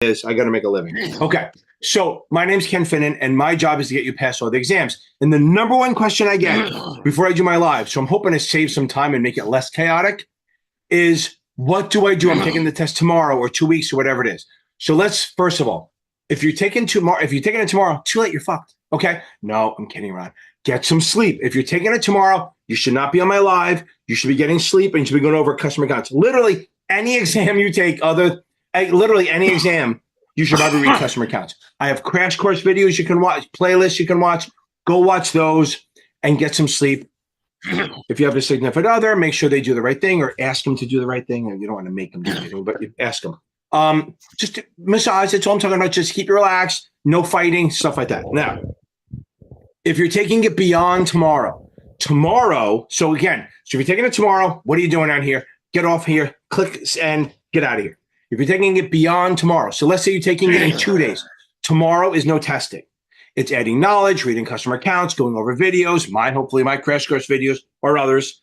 is I got to make a living. Okay. So my name's Ken Finnan, and my job is to get you past all the exams. And the number one question I get before I do my live, so I'm hoping to save some time and make it less chaotic, is what do I do? I'm taking the test tomorrow or 2 weeks or whatever it is. So let's, first of all, if you're taking it tomorrow, too late, you're fucked. Okay. No, I'm kidding around. Get some sleep. If you're taking it tomorrow, you should not be on my live. You should be getting sleep and you should be going over customer accounts. Literally any exam you take, literally any exam, you should probably read customer accounts. I have crash course videos you can watch, playlists you can watch. Go watch those and get some sleep. If you have a significant other, make sure they do the right thing or ask them to do the right thing. And you don't want to make them do anything, but you ask them. Just massage. That's all I'm talking about. Just keep it relaxed. No fighting, stuff like that. Now, if you're taking it beyond tomorrow, so if you're taking it tomorrow, what are you doing out here? Get off here, click and get out of here. If you're taking it beyond tomorrow, so let's say you're taking it in 2 days. Tomorrow is no testing. It's adding knowledge, reading customer accounts, going over videos, hopefully my crash course videos or others.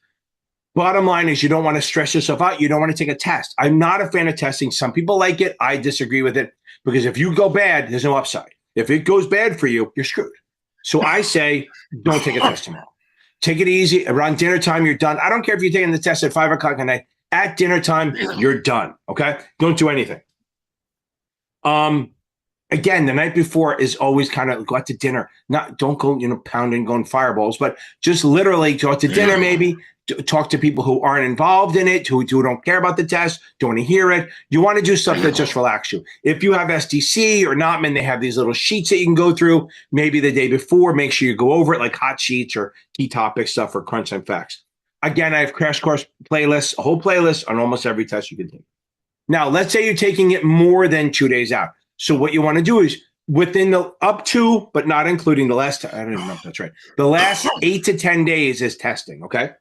Bottom line is you don't want to stress yourself out. You don't want to take a test. I'm not a fan of testing. Some people like it. I disagree with it because if you go bad, there's no upside. If it goes bad for you, you're screwed. So I say, don't take a test tomorrow. Take it easy. Around dinner time, you're done. I don't care if you're taking the test at 5 o'clock at night. At dinner time, you're done. Okay? Don't do anything. Again, the night before is always kind of go out to dinner. Don't go, pounding, going fireballs, but just literally go out to dinner maybe. Talk to people who aren't involved in it, who don't care about the test, don't want to hear it. You want to do stuff that just relax you. If you have SDC or Notman, they have these little sheets that you can go through. Maybe the day before, make sure you go over it like hot sheets or key topic stuff or crunch time facts. Again, I have crash course playlists, a whole playlist on almost every test you can take. Now, let's say you're taking it more than 2 days out. So what you want to do is within the up to, but not including the last, I don't even know if that's right. The last 8 to 10 days is testing. Okay.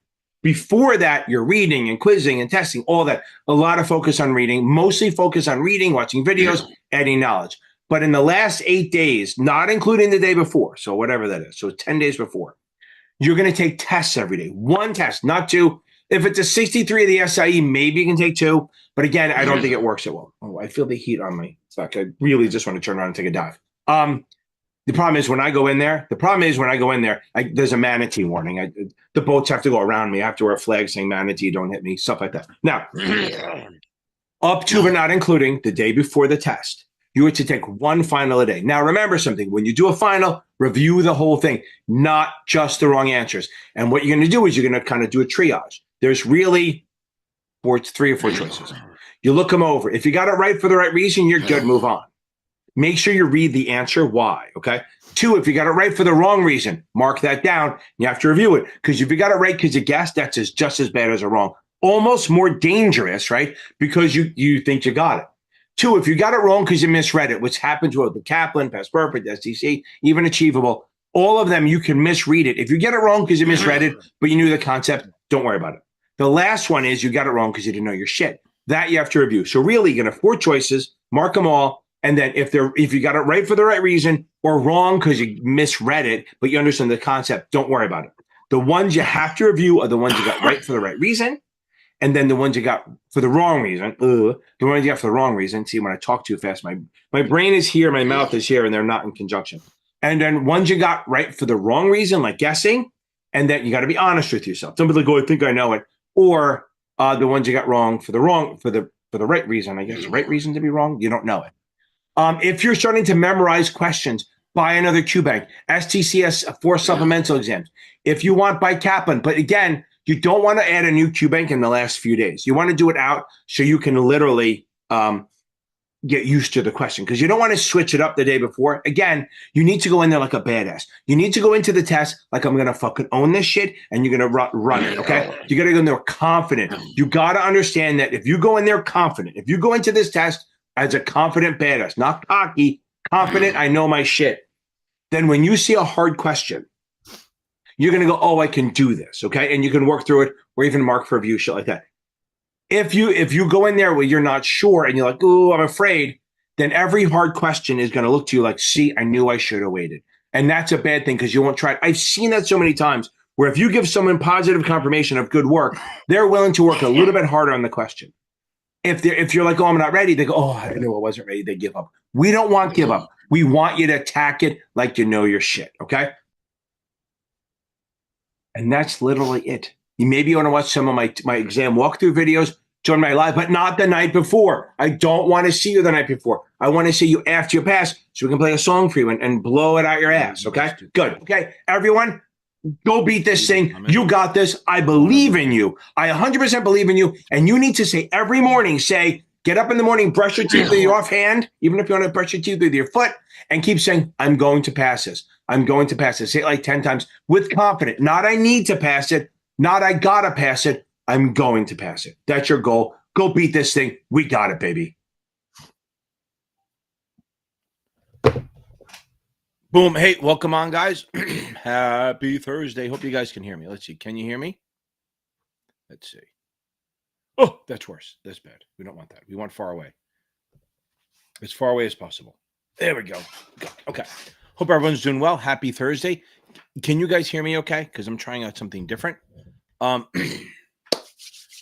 Before that, you're reading and quizzing and testing, all that. A lot of focus on reading, mostly focus on reading, watching videos, adding knowledge. But in the last 8 days, not including the day before, so whatever that is, so 10 days before, you're going to take tests every day. One test, not two. If it's a 63 of the SIE, maybe you can take two. But again, I don't think it works so well. Oh, I feel the heat on my back. I really just want to turn around and take a dive. The problem is when I go in there, there's a manatee warning. The boats have to go around me. I have to wear a flag saying manatee, don't hit me, stuff like that. Now, up to but not including the day before the test, you are to take one final a day. Now, remember something. When you do a final, review the whole thing, not just the wrong answers. And what you're going to do is you're going to kind of do a triage. There's really 3 or 4 choices. You look them over. If you got it right for the right reason, you're good. Move on. Make sure you read the answer why, okay? 2, if you got it right for the wrong reason, mark that down. You have to review it because if you got it right because you guessed, that's just as bad as a wrong. Almost more dangerous, right? Because you think you got it. 2, if you got it wrong because you misread it, which happens with the Kaplan, Past Perfect, STC, even Achievable, all of them, you can misread it. If you get it wrong because you misread it, but you knew the concept, don't worry about it. The last one is you got it wrong because you didn't know your shit. That you have to review. So really, you're going to have 4 choices, mark them all. And then if you got it right for the right reason or wrong because you misread it, but you understand the concept, don't worry about it. The ones you have to review are the ones you got right for the right reason. And then the ones you got for the wrong reason, the ones you got for the wrong reason. See, when I talk too fast, my brain is here, my mouth is here, and they're not in conjunction. And then ones you got right for the wrong reason, like guessing, and then you got to be honest with yourself. Don't be like, oh, I think I know it. Or the ones you got wrong for the right reason. I guess the right reason to be wrong, you don't know it. If you're starting to memorize questions, buy another QBank. STCS 4 supplemental exams. If you want, buy Kaplan. But again, you don't want to add a new QBank in the last few days. You want to do it out so you can literally get used to the question because you don't want to switch it up the day before. Again, you need to go in there like a badass. You need to go into the test like I'm going to fucking own this shit and you're going to run it, okay? You got to go in there confident. You got to understand that if you go in there confident, if you go into this test as a confident badass, not cocky, confident, I know my shit, then when you see a hard question, you're going to go, oh, I can do this, okay? And you can work through it or even mark for review, shit like that. If you go in there where you're not sure and you're like, oh, I'm afraid, then every hard question is going to look to you like, see, I knew I should have waited. And that's a bad thing because you won't try it. I've seen that so many times where if you give someone positive confirmation of good work, they're willing to work a little bit harder on the question. if you're like, oh, I'm not ready, they go, oh, I knew I wasn't ready. They give up. We don't want give up. We want you to attack it like you know your shit. Okay. And that's literally it. You maybe want to watch some of my exam walkthrough videos during my live, but not the night before. I don't want to see you the night before. I want to see you after you pass so we can play a song for you and blow it out your ass. Okay. Good. Okay. Everyone, go beat this thing. You got this. I believe in you. I 100% believe in you. And you need to say every morning, get up in the morning, brush your teeth with your offhand, even if you want to brush your teeth with your foot, and keep saying, I'm going to pass this. I'm going to pass it. Say it like 10 times with confidence. Not I need to pass it. Not I got to pass it. I'm going to pass it. That's your goal. Go beat this thing. We got it, baby. Boom. Hey, welcome on, guys. Happy Thursday. Hope you guys can hear me. Let's see. Can you hear me? Let's see. Oh, that's worse. That's bad. We don't want that. We want far away. As far away as possible. There we go. Okay. Hope everyone's doing well. Happy Thursday. Can you guys hear me okay? Because I'm trying out something different.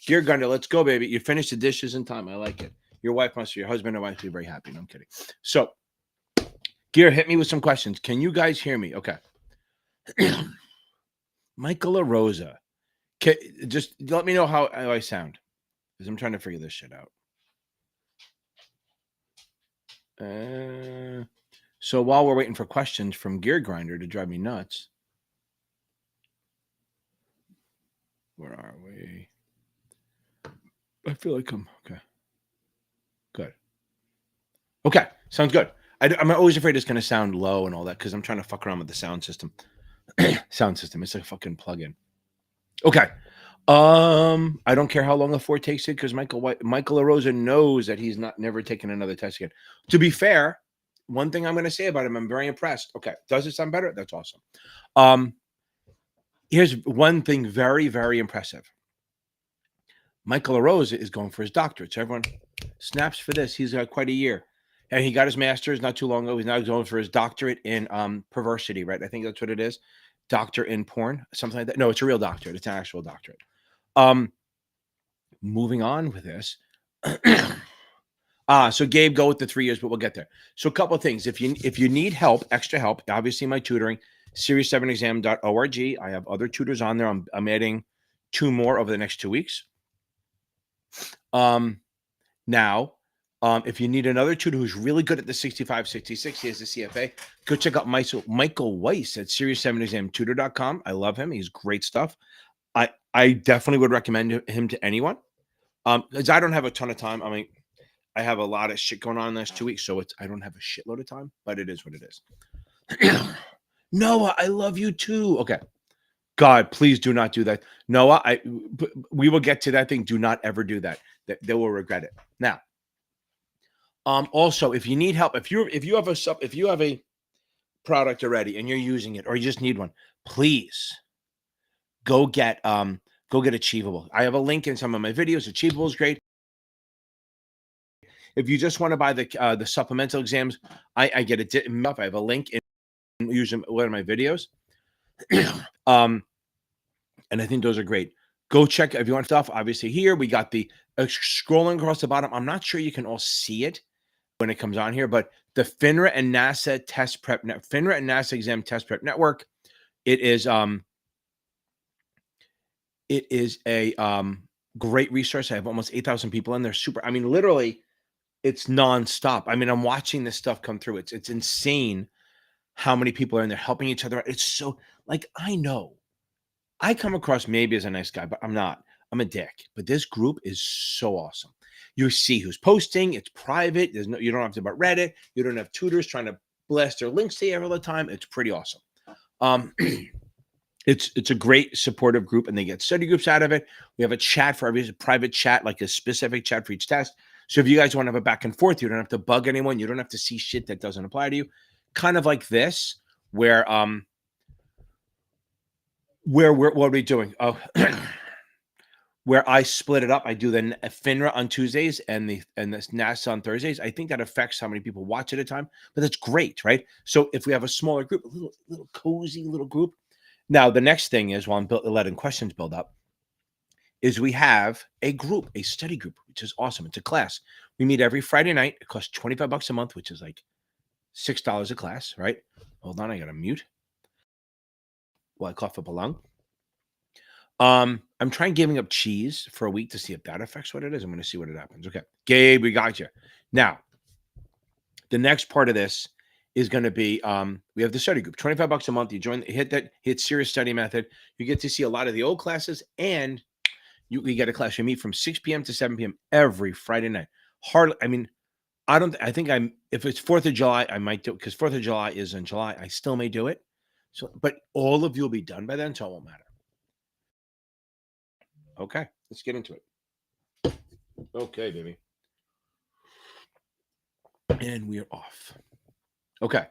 Dear Gunda, let's go, baby. You finished the dishes in time. I like it. Your husband and wife will be very happy. No, I'm kidding. So, Gear, hit me with some questions. Can you guys hear me? Okay. Michael LaRosa. Just let me know how I sound. Because I'm trying to figure this shit out. So while we're waiting for questions from Gear Grinder to drive me nuts. Where are we? I feel like I'm okay. Good. Okay. Sounds good. I'm always afraid it's going to sound low and all that because I'm trying to fuck around with the sound system. It's like a fucking plug-in. Okay. I don't care how long the 4 takes it because Michael LaRosa knows that he's never taken another test again. To be fair, one thing I'm going to say about him, I'm very impressed. Okay. Does it sound better? That's awesome. Here's one thing very, very impressive. Michael LaRosa is going for his doctorate. So everyone snaps for this. He's got quite a year. And he got his master's not too long ago. He's now going for his doctorate in perversity, right? I think that's what it is. Doctor in porn, something like that. No, it's a real doctorate. It's an actual doctorate. Moving on with this. So Gabe, go with the 3 years, but we'll get there. So a couple of things. If you need help, extra help, obviously my tutoring, series7exam.org. I have other tutors on there. I'm adding 2 more over the next 2 weeks. Now, if you need another tutor who's really good at the 65, 66, he has the CFA, go check out Michael Weiss at series7examtutor.com. I love him. He's great stuff. I definitely would recommend him to anyone. Because I don't have a ton of time. I mean, I have a lot of shit going on in the last 2 weeks, so I don't have a shitload of time, but it is what it is. Noah, I love you too. Okay. God, please do not do that. Noah, we will get to that thing. Do not ever do that. They will regret it. Now, also, if you need help, if you have a product already and you're using it or you just need one, please go get Achievable. I have a link in some of my videos. Achievable is great. If you just want to buy the supplemental exams, I get it. I have a link in using one of my videos. And I think those are great. Go check if you want stuff. Obviously, here we got the scrolling across the bottom. I'm not sure you can all see it when it comes on here, but the FINRA and NASAA test prep FINRA and NASAA exam test prep network. It is a great resource. I have almost 8,000 people in there. Super. I mean, literally, it's nonstop. I mean, I'm watching this stuff come through. It's insane how many people are in there helping each other. It's so like I know. I come across maybe as a nice guy, but I'm not. I'm a dick. But this group is so awesome. You see who's posting. It's private. You don't have to about Reddit. You don't have tutors trying to blast their links to you all the time. It's pretty awesome. It's a great supportive group, and they get study groups out of it. We have a chat for every private chat, like a specific chat for each test. So if you guys want to have a back and forth, you don't have to bug anyone. You don't have to see shit that doesn't apply to you. Kind of like this, where what are we doing? Oh, where I split it up. I do the FINRA on Tuesdays and this NASAA on Thursdays. I think that affects how many people watch at a time, but that's great, right? So if we have a smaller group, a little cozy little group. Now the next thing is while I'm letting questions build up, is we have a group, a study group, which is awesome. It's a class. We meet every Friday night. It costs $25 a month, which is like $6 a class, right? Hold on, I got to mute while I cough up a lung. I'm trying giving up cheese for a week to see if that affects what it is. I'm going to see what it happens. Okay, Gabe, we got you. Now, the next part of this is going to be we have the study group, $25 a month. You join, hit Serious Study Method. You get to see a lot of the old classes, and we get a class. We meet from 6 p.m. to 7 p.m. every Friday night. Hardly, I mean, if it's 4th of July, I might do it because 4th of July is in July. I still may do it. So, but all of you will be done by then, so it won't matter. Okay, let's get into it. Okay, baby. And we are off. Okay.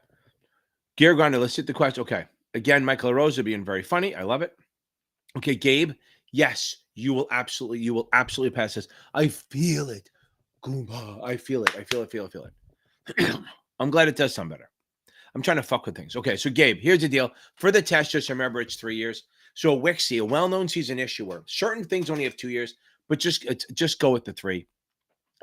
Gear Grinder, let's hit the question. Okay. Again, Michael Rosa being very funny. I love it. Okay, Gabe. Yes, you will absolutely pass this. I feel it. Goomba. I feel it. I'm glad it does sound better. I'm trying to fuck with things. Okay, so Gabe, here's the deal. For the test, just remember it's 3 years. So a WICSI, a well-known seasoned issuer, certain things only have 2 years, but just go with the 3.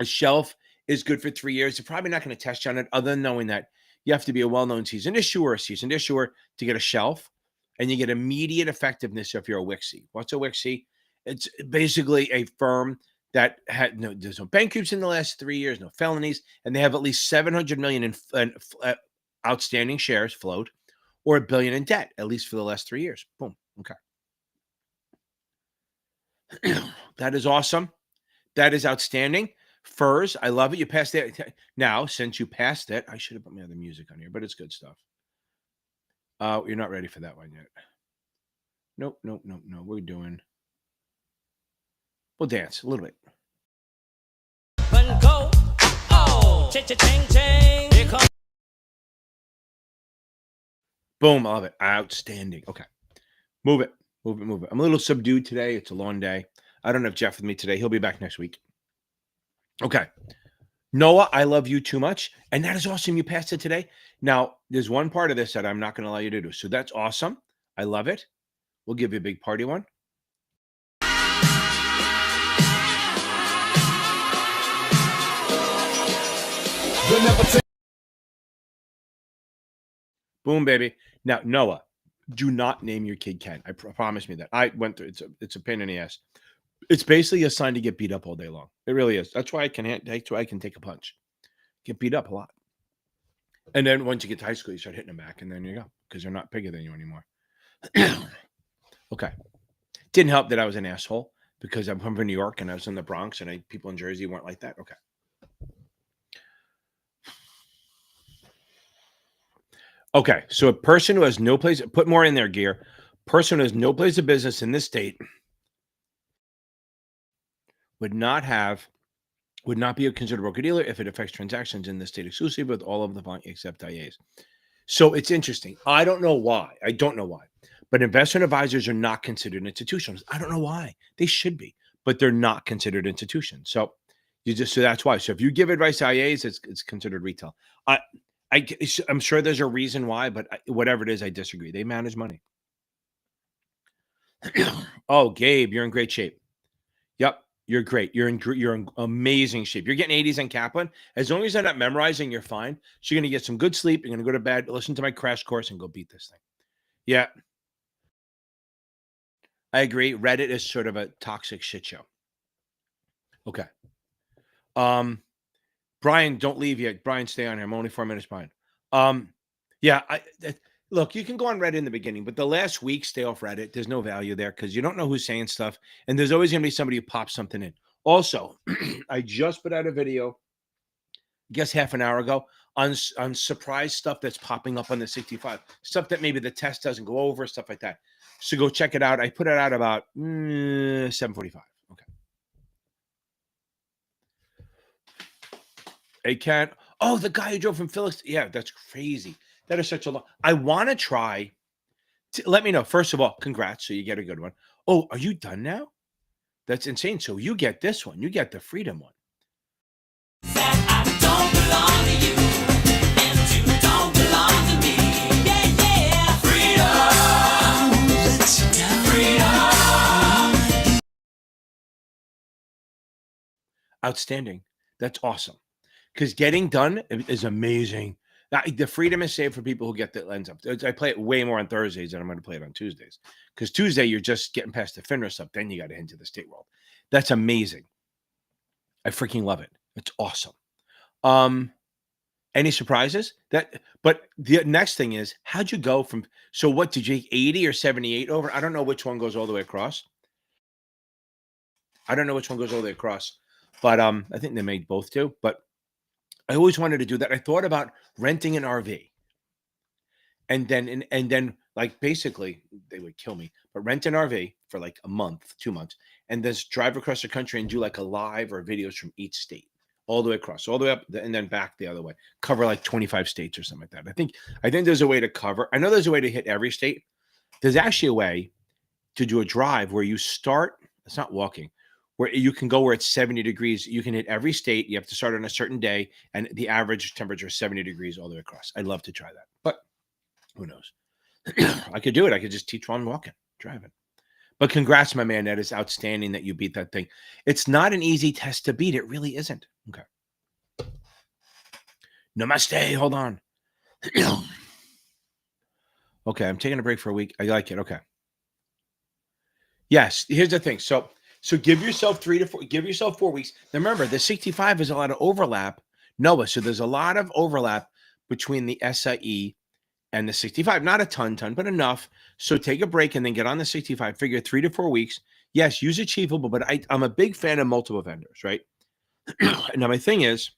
A shelf is good for 3 years. They're probably not going to test you on it other than knowing that you have to be a well-known seasoned issuer to get a shelf, and you get immediate effectiveness if you're a WICSI. What's a WICSI? It's basically a firm that there's no bankruptcy in the last 3 years, no felonies, and they have at least 700 million in outstanding shares float, or $1 billion in debt, at least for the last 3 years. Boom. Okay. That is awesome. That is outstanding. FERS, I love it. You passed it. Now, since you passed it, I should have put my other music on here, but it's good stuff. You're not ready for that one yet. Nope. We're doing. We'll dance a little bit. Boom, I love it. Outstanding. Okay. Move it. I'm a little subdued today. It's a long day. I don't have Jeff with me today. He'll be back next week. Okay. Noah, I love you too much. And that is awesome. You passed it today. Now, there's one part of this that I'm not going to allow you to do. So that's awesome. I love it. We'll give you a big party one. Boom, baby. Now, Noah, do not name your kid Ken. I promise me that. I went through it's a pain in the ass. It's basically a sign to get beat up all day long. It really is. That's why I can take a punch. Get beat up a lot. And then once you get to high school, you start hitting them back, and then you go, because they're not bigger than you anymore. Okay. Didn't help that I was an asshole because I'm from New York and I was in the Bronx, and people in Jersey weren't like that. Okay. Okay, so a person who has no place, put more in their gear. Person who has no place of business in this state would not be a considered broker-dealer if it affects transactions in the state exclusive with all of the following except IAs. So it's interesting. I don't know why. But investment advisors are not considered institutions. I don't know why. They should be, but they're not considered institutions. So that's why. So if you give advice to IAs, it's considered retail. I'm sure there's a reason why, but whatever it is, I disagree. They manage money. Oh, Gabe, you're in great shape. Yep, you're great. You're in amazing shape. You're getting 80s on Kaplan. As long as you're not memorizing, you're fine. So you're going to get some good sleep. You're going to go to bed, listen to my crash course, and go beat this thing. Yeah. I agree. Reddit is sort of a toxic shit show. Okay. Brian, don't leave yet. Brian, stay on here. I'm only 4 minutes behind. Yeah, look, you can go on Reddit in the beginning, but the last week, stay off Reddit. There's no value there because you don't know who's saying stuff, and there's always going to be somebody who pops something in. Also, I just put out a video, I guess half an hour ago, on surprise stuff that's popping up on the 65, stuff that maybe the test doesn't go over, stuff like that. So go check it out. I put it out about 7:45. Okay. Hey, Ken. Oh, the guy who drove from Phyllis. Yeah, that's crazy. That is such a long. I want to try. Let me know. First of all, congrats. So you get a good one. Oh, are you done now? That's insane. So you get this one. You get the Freedom one. Outstanding. That's awesome. Because getting done is amazing. The freedom is saved for people who get the lens up. I play it way more on Thursdays than I'm going to play it on Tuesdays. Because Tuesday, you're just getting past the FINRA stuff. Then you got to head into the state world. That's amazing. I freaking love it. It's awesome. Any surprises? But the next thing is, how'd you go from, so what, did you 80 or 78 over? I don't know which one goes all the way across. I don't know which one goes all the way across, but I think they made both do. But I always wanted to do that. I thought about renting an RV, and then like basically they would kill me, but rent an RV for like a month, 2 months, and then drive across the country and do like a live or videos from each state, all the way across, all the way up, and then back the other way, cover like 25 states or something like that. I think there's a way to cover. I know there's a way to hit every state. There's actually a way to do a drive where you start. It's not walking, where you can go where it's 70 degrees. You can hit every state. You have to start on a certain day, and the average temperature is 70 degrees all the way across. I'd love to try that, but who knows? I could do it. I could just teach one walking, driving. But congrats, my man. That is outstanding that you beat that thing. It's not an easy test to beat. It really isn't. Okay. Namaste. Hold on. Okay, I'm taking a break for a week. I like it. Okay. Yes, here's the thing. So give yourself 4 weeks. Now remember, the 65 is a lot of overlap, Noah. So there's a lot of overlap between the SIE and the 65. Not a ton, but enough. So take a break and then get on the 65. Figure 3 to 4 weeks. Yes, use Achievable, but I'm a big fan of multiple vendors, right? Now my thing is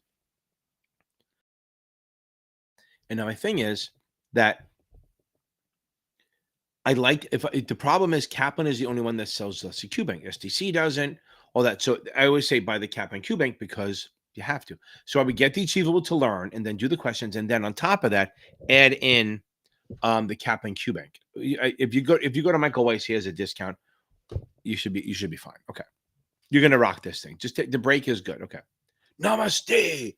that I like, if the problem is Kaplan is the only one that sells the QBank. SDC doesn't, all that. So I always say buy the Kaplan QBank because you have to. So I would get the Achievable to learn and then do the questions. And then on top of that, add in the Kaplan QBank. If you go to Michael Weiss, he has a discount. You should be fine. Okay. You're going to rock this thing. Just the break is good. Okay. Namaste.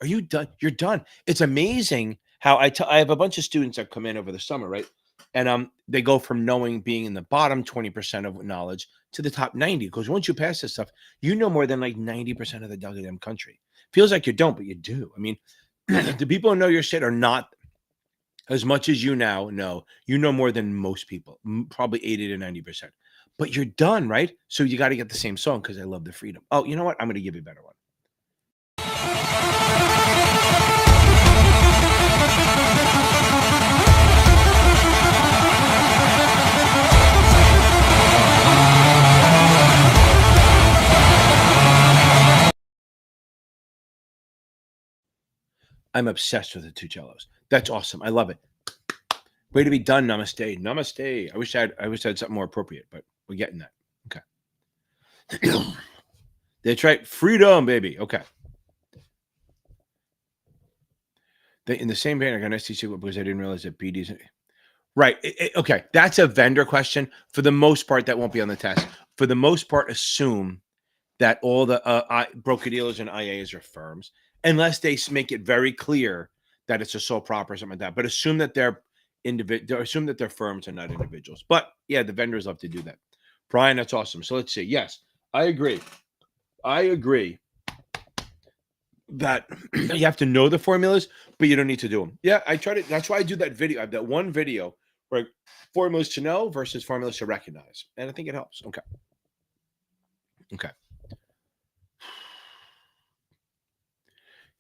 Are you done? You're done. It's amazing how I have a bunch of students that come in over the summer, right? And they go from being in the bottom 20% of knowledge to the top 90. Because once you pass this stuff, you know more than like 90% of the goddamn country. Feels like you don't, but you do. I mean, the people who know your shit are not as much as you now know. You know more than most people, probably 80 to 90%. But you're done, right? So you got to get the same song because I love the freedom. Oh, you know what? I'm going to give you a better one. I'm obsessed with the two cellos. That's awesome. I love it. Way to be done. Namaste. I wish I had something more appropriate, but we're getting that. Okay. That's right. Freedom, baby. Okay. In the same vein, I got an STC because I didn't realize that BD's right. Okay. That's a vendor question. For the most part, that won't be on the test. For the most part, assume that all the broker dealers and IAs are firms, unless they make it very clear that it's a sole prop or something like that. But assume that they're assume that they're firms and not individuals. But yeah, the vendors love to do that. Brian, that's awesome. So let's see. Yes, I agree that you have to know the formulas, but you don't need to do them. Yeah, I tried it. That's why I do that video. I have that one video where formulas to know versus formulas to recognize. And I think it helps. Okay.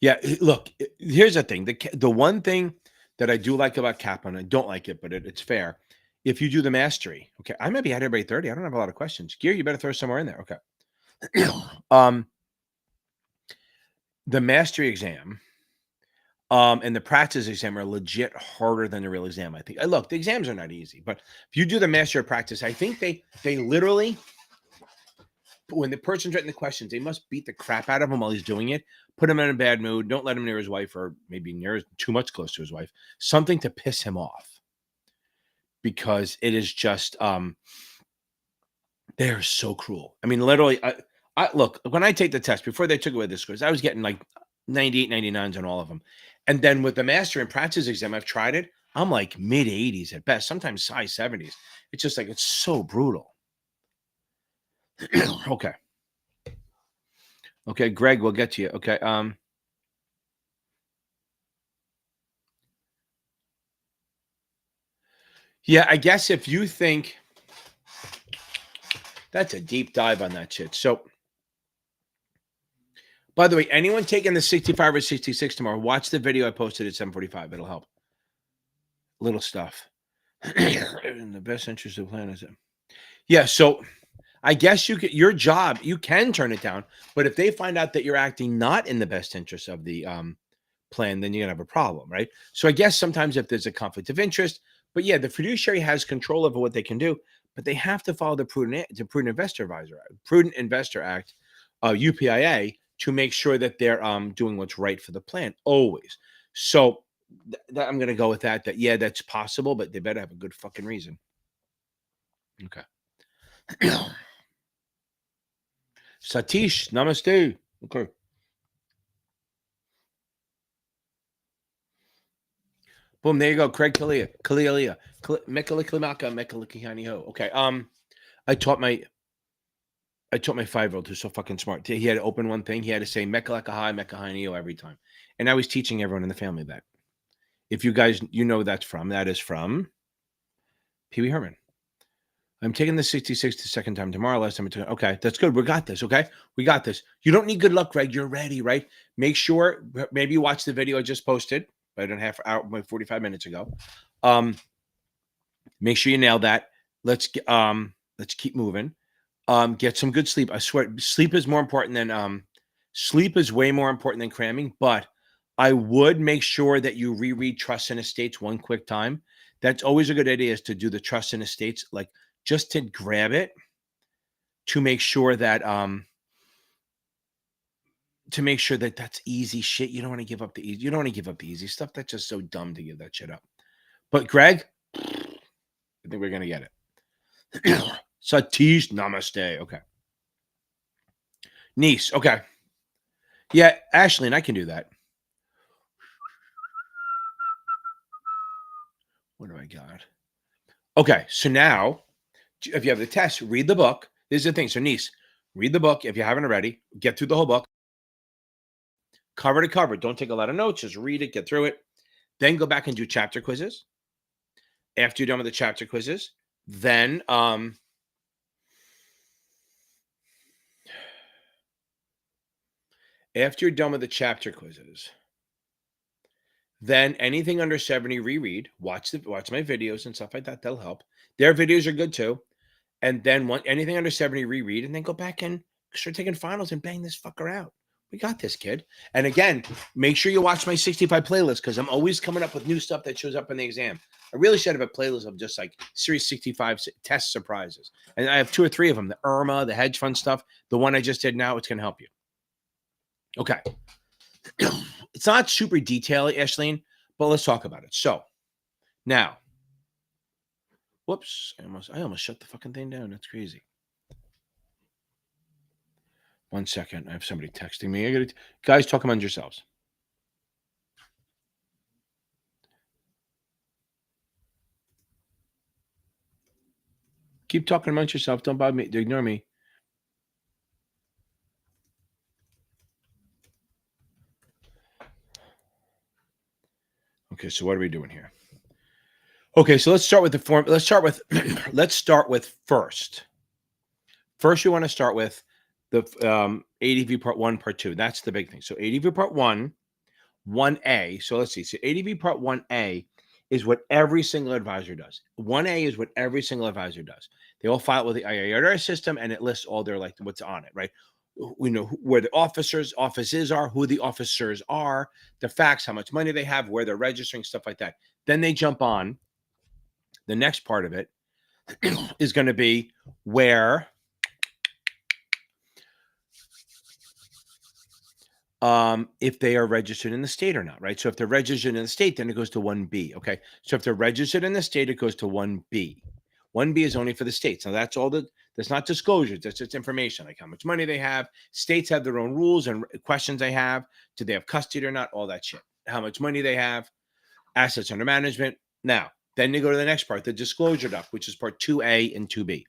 Yeah, look, here's the thing. The one thing that I do like about Kaplan, I don't like it, but it's fair. If you do the mastery, okay, I might be at everybody 30. I don't have a lot of questions. Gear, you better throw somewhere in there. Okay. The mastery exam and the practice exam are legit harder than the real exam, I think. Look, the exams are not easy, but if you do the mastery practice, I think they literally, when the person's writing the questions, they must beat the crap out of him while he's doing it, put him in a bad mood, don't let him near his wife, or maybe too much close to his wife, something to piss him off, because it is just they are so cruel. I mean, literally, I look, when I take the test, before they took away the scores, I was getting like 98, 99s on all of them. And then with the master and practice exam, I've tried it. I'm like mid 80s at best, sometimes high 70s. It's just like, it's so brutal. Okay. Okay, Greg, we'll get to you. Okay. Yeah, I guess if you think that's a deep dive on that shit. So, by the way, anyone taking the 65 or 66 tomorrow, watch the video I posted at 7:45. It'll help. Little stuff. In the best interest of the plan is it? Yeah. So I guess your job, you can turn it down, but if they find out that you're acting not in the best interest of the plan, then you're gonna have a problem, right? So I guess sometimes if there's a conflict of interest, but yeah, the fiduciary has control over what they can do, but they have to follow the Prudent Investor Act, UPIA, to make sure that they're doing what's right for the plan always. So I'm gonna go with that. That yeah, that's possible, but they better have a good fucking reason. Okay. Satish, namaste. Okay. Boom, there you go. Craig Kalia. Mekala Klimaka, Mekala Kihani Ho. Okay. I taught my 5-year-old who's so fucking smart. He had to open one thing. He had to say Mekalaka Hi, Mekahani Ho every time. And now he's teaching everyone in the family that. If you guys that is from Pee Wee Herman. I'm taking the 66 the second time tomorrow. Last time I took it. Okay, that's good. We got this. Okay, we got this. You don't need good luck, Greg. You're ready, right? Make sure maybe you watch the video I just posted, about a half hour, 45 minutes ago. Make sure you nail that. Let's keep moving. Get some good sleep. I swear, sleep is more important than sleep is way more important than cramming. But I would make sure that you reread Trust and Estates one quick time. That's always a good idea, is to do the Trust and Estates, like just to grab it, to make sure that that's easy shit. You don't want to give up the easy. You don't want to give up the easy stuff. That's just so dumb to give that shit up. But Greg, I think we're gonna get it. Satish, namaste. Okay. Niece. Okay. Yeah, Ashley, and I can do that. What do I got? Okay, so now, if you have the test, read the book. This is the thing. So, niece, read the book if you haven't already. Get through the whole book, cover to cover. Don't take a lot of notes. Just read it, get through it. Then go back and do chapter quizzes. After you're done with the chapter quizzes, then after you're done with the chapter quizzes, then anything under 70, reread. Watch my videos and stuff like that. That'll help. Their videos are good too. And then anything under 70, reread, and then go back and start taking finals and bang this fucker out. We got this, kid. And again, make sure you watch my 65 playlist, because I'm always coming up with new stuff that shows up in the exam. I really should have a playlist of just like Series 65 test surprises. And I have 2 or 3 of them. The IRMA, the hedge fund stuff, the one I just did now, it's going to help you. Okay. It's not super detailed, Ashleen, but let's talk about it. So now, whoops, I almost shut the fucking thing down. That's crazy. 1 second. I have somebody texting me. Guys, talk among yourselves. Keep talking amongst yourself. Don't bother me. Ignore me. Okay, so what are we doing here? Okay, so let's start with the form. Let's start with first. First, you want to start with the ADV Part 1, Part 2. That's the big thing. So ADV Part 1, 1A. So let's see. So ADV Part 1A is what every single advisor does. 1A is what every single advisor does. They all file it with the IRS system, and it lists all their, like, what's on it, right? We know where the offices are, who the officers are, the facts, how much money they have, where they're registering, stuff like that. Then they jump on. The next part of it is going to be where if they are registered in the state or not, right? So if they're registered in the state, then it goes to 1B, okay? So if they're registered in the state, it goes to 1B. 1B is only for the states. Now, that's not disclosures. That's just information, like how much money they have. States have their own rules and questions they have. Do they have custody or not? All that shit. How much money they have, assets under management. Now, then they go to the next part, the disclosure doc, which is part 2A and 2B.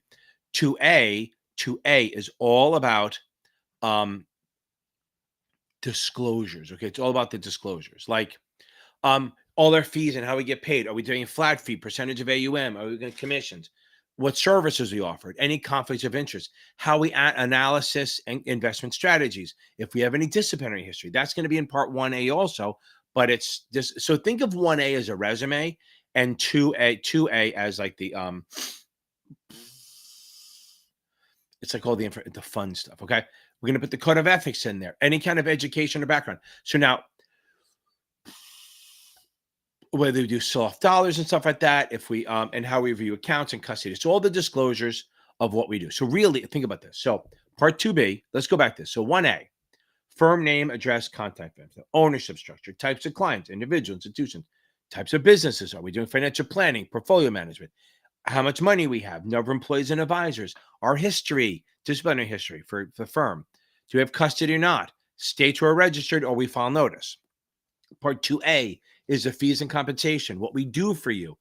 2A is all about disclosures. Okay, it's all about the disclosures, like all our fees and how we get paid. Are we doing a flat fee, percentage of AUM? Are we going commissions? What services we offered? Any conflicts of interest? How we analysis and investment strategies? If we have any disciplinary history, that's going to be in part 1A also. But it's this. So think of 1A as a resume, and 2A as like the it's like all the fun stuff. Okay, we're going to put the code of ethics in there. Any kind of education or background. So now, whether we do soft dollars and stuff like that, if we and how we review accounts and custody. So all the disclosures of what we do. So really think about this. So part 2B, let's go back to this. So 1A, firm name, address, contact info, ownership structure, types of clients, individual, institutions, types of businesses. Are we doing financial planning, portfolio management? How much money we have, number of employees and advisors, our history, disciplinary history for the firm. Do we have custody or not? States we're registered or we file notice. Part 2A is the fees and compensation, what we do for you,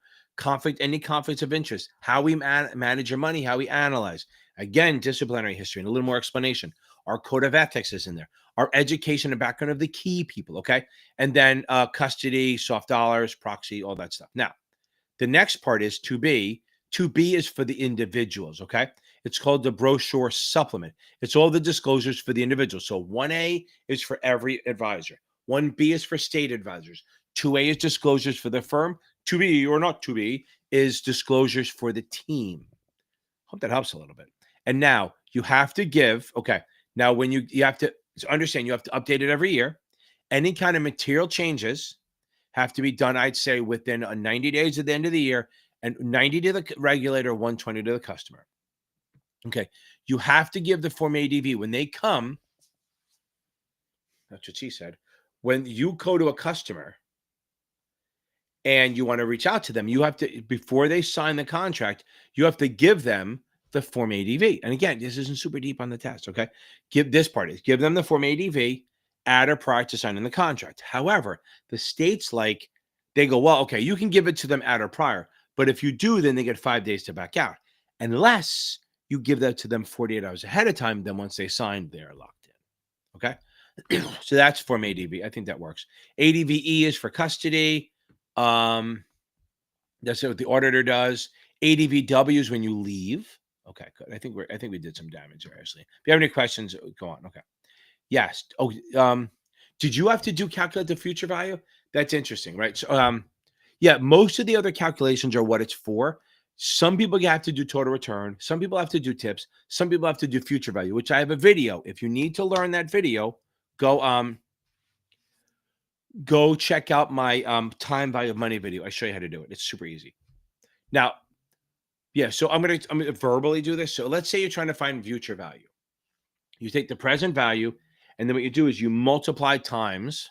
any conflicts of interest, how we manage your money, how we analyze. Again, disciplinary history and a little more explanation. Our code of ethics is in there. Our education and background of the key people, okay? And then custody, soft dollars, proxy, all that stuff. Now, the next part is 2B. 2B is for the individuals, okay? It's called the brochure supplement. It's all the disclosures for the individual. So 1A is for every advisor. 1B is for state advisors. 2A is disclosures for the firm. 2B or not 2B is disclosures for the team. Hope that helps a little bit. And now you have to give, okay, now when you have to understand, you have to update it every year. Any kind of material changes have to be done, I'd say, within 90 days at the end of the year, and 90 to the regulator, 120 to the customer. Okay, you have to give the Form ADV when they come. That's what she said. When you go to a customer and you want to reach out to them, you have to, before they sign the contract, you have to give them the Form ADV. And again, this isn't super deep on the test, okay? Give them the Form ADV at or prior to signing the contract. However, the states they go, well, okay, you can give it to them at or prior, but if you do, then they get 5 days to back out. Unless you give that to them 48 hours ahead of time, then once they sign, they're locked in, okay? So that's Form ADV. I think that works. ADVE is for custody. That's what the auditor does. ADVW is when you leave. Okay, good. I think we did some damage there, Ashley. If you have any questions, go on. Okay. Yes. Oh, did you have to calculate the future value? That's interesting, right? So, yeah, most of the other calculations are what it's for. Some people have to do total return. Some people have to do tips. Some people have to do future value, which I have a video. If you need to learn that video, go check out my time value of money video. I show you how to do it. It's super easy. Now, yeah, so I'm gonna verbally do this. So let's say you're trying to find future value. You take the present value, and then what you do is you multiply times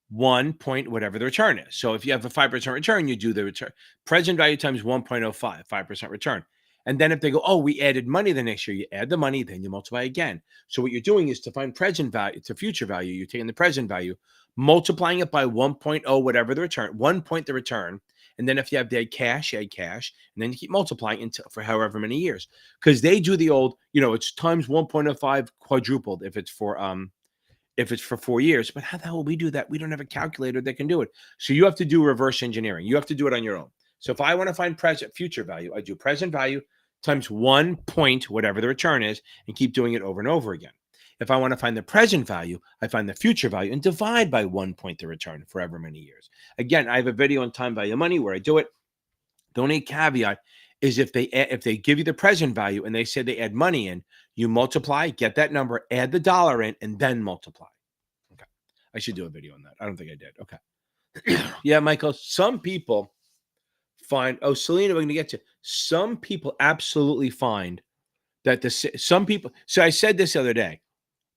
1 point whatever the return is. So if you have a 5% return, you do the return present value times 1.05, 5% return. And then if they go, oh, we added money the next year, you add the money, then you multiply again. So what you're doing is to find present value to future value, you're taking the present value, multiplying it by 1.0, whatever the return, 1 point the return. And then if you have dead cash, you add cash, and then you keep multiplying until for however many years. Because they do the old, it's times 1.05 quadrupled if it's for 4 years. But how the hell will we do that? We don't have a calculator that can do it. So you have to do reverse engineering. You have to do it on your own. So if I want to find future value, I do present value times 1 point, whatever the return is, and keep doing it over and over again. If I want to find the present value, I find the future value and divide by 1 point the return for ever many years. Again, I have a video on time value of money where I do it. The only caveat is if they give you the present value and they say they add money in, you multiply, get that number, add the dollar in, and then multiply. Okay. I should do a video on that. I don't think I did. Okay. Yeah, Michael, some people find, Selena, we're going to get to, some people absolutely find that some people, so I said this the other day,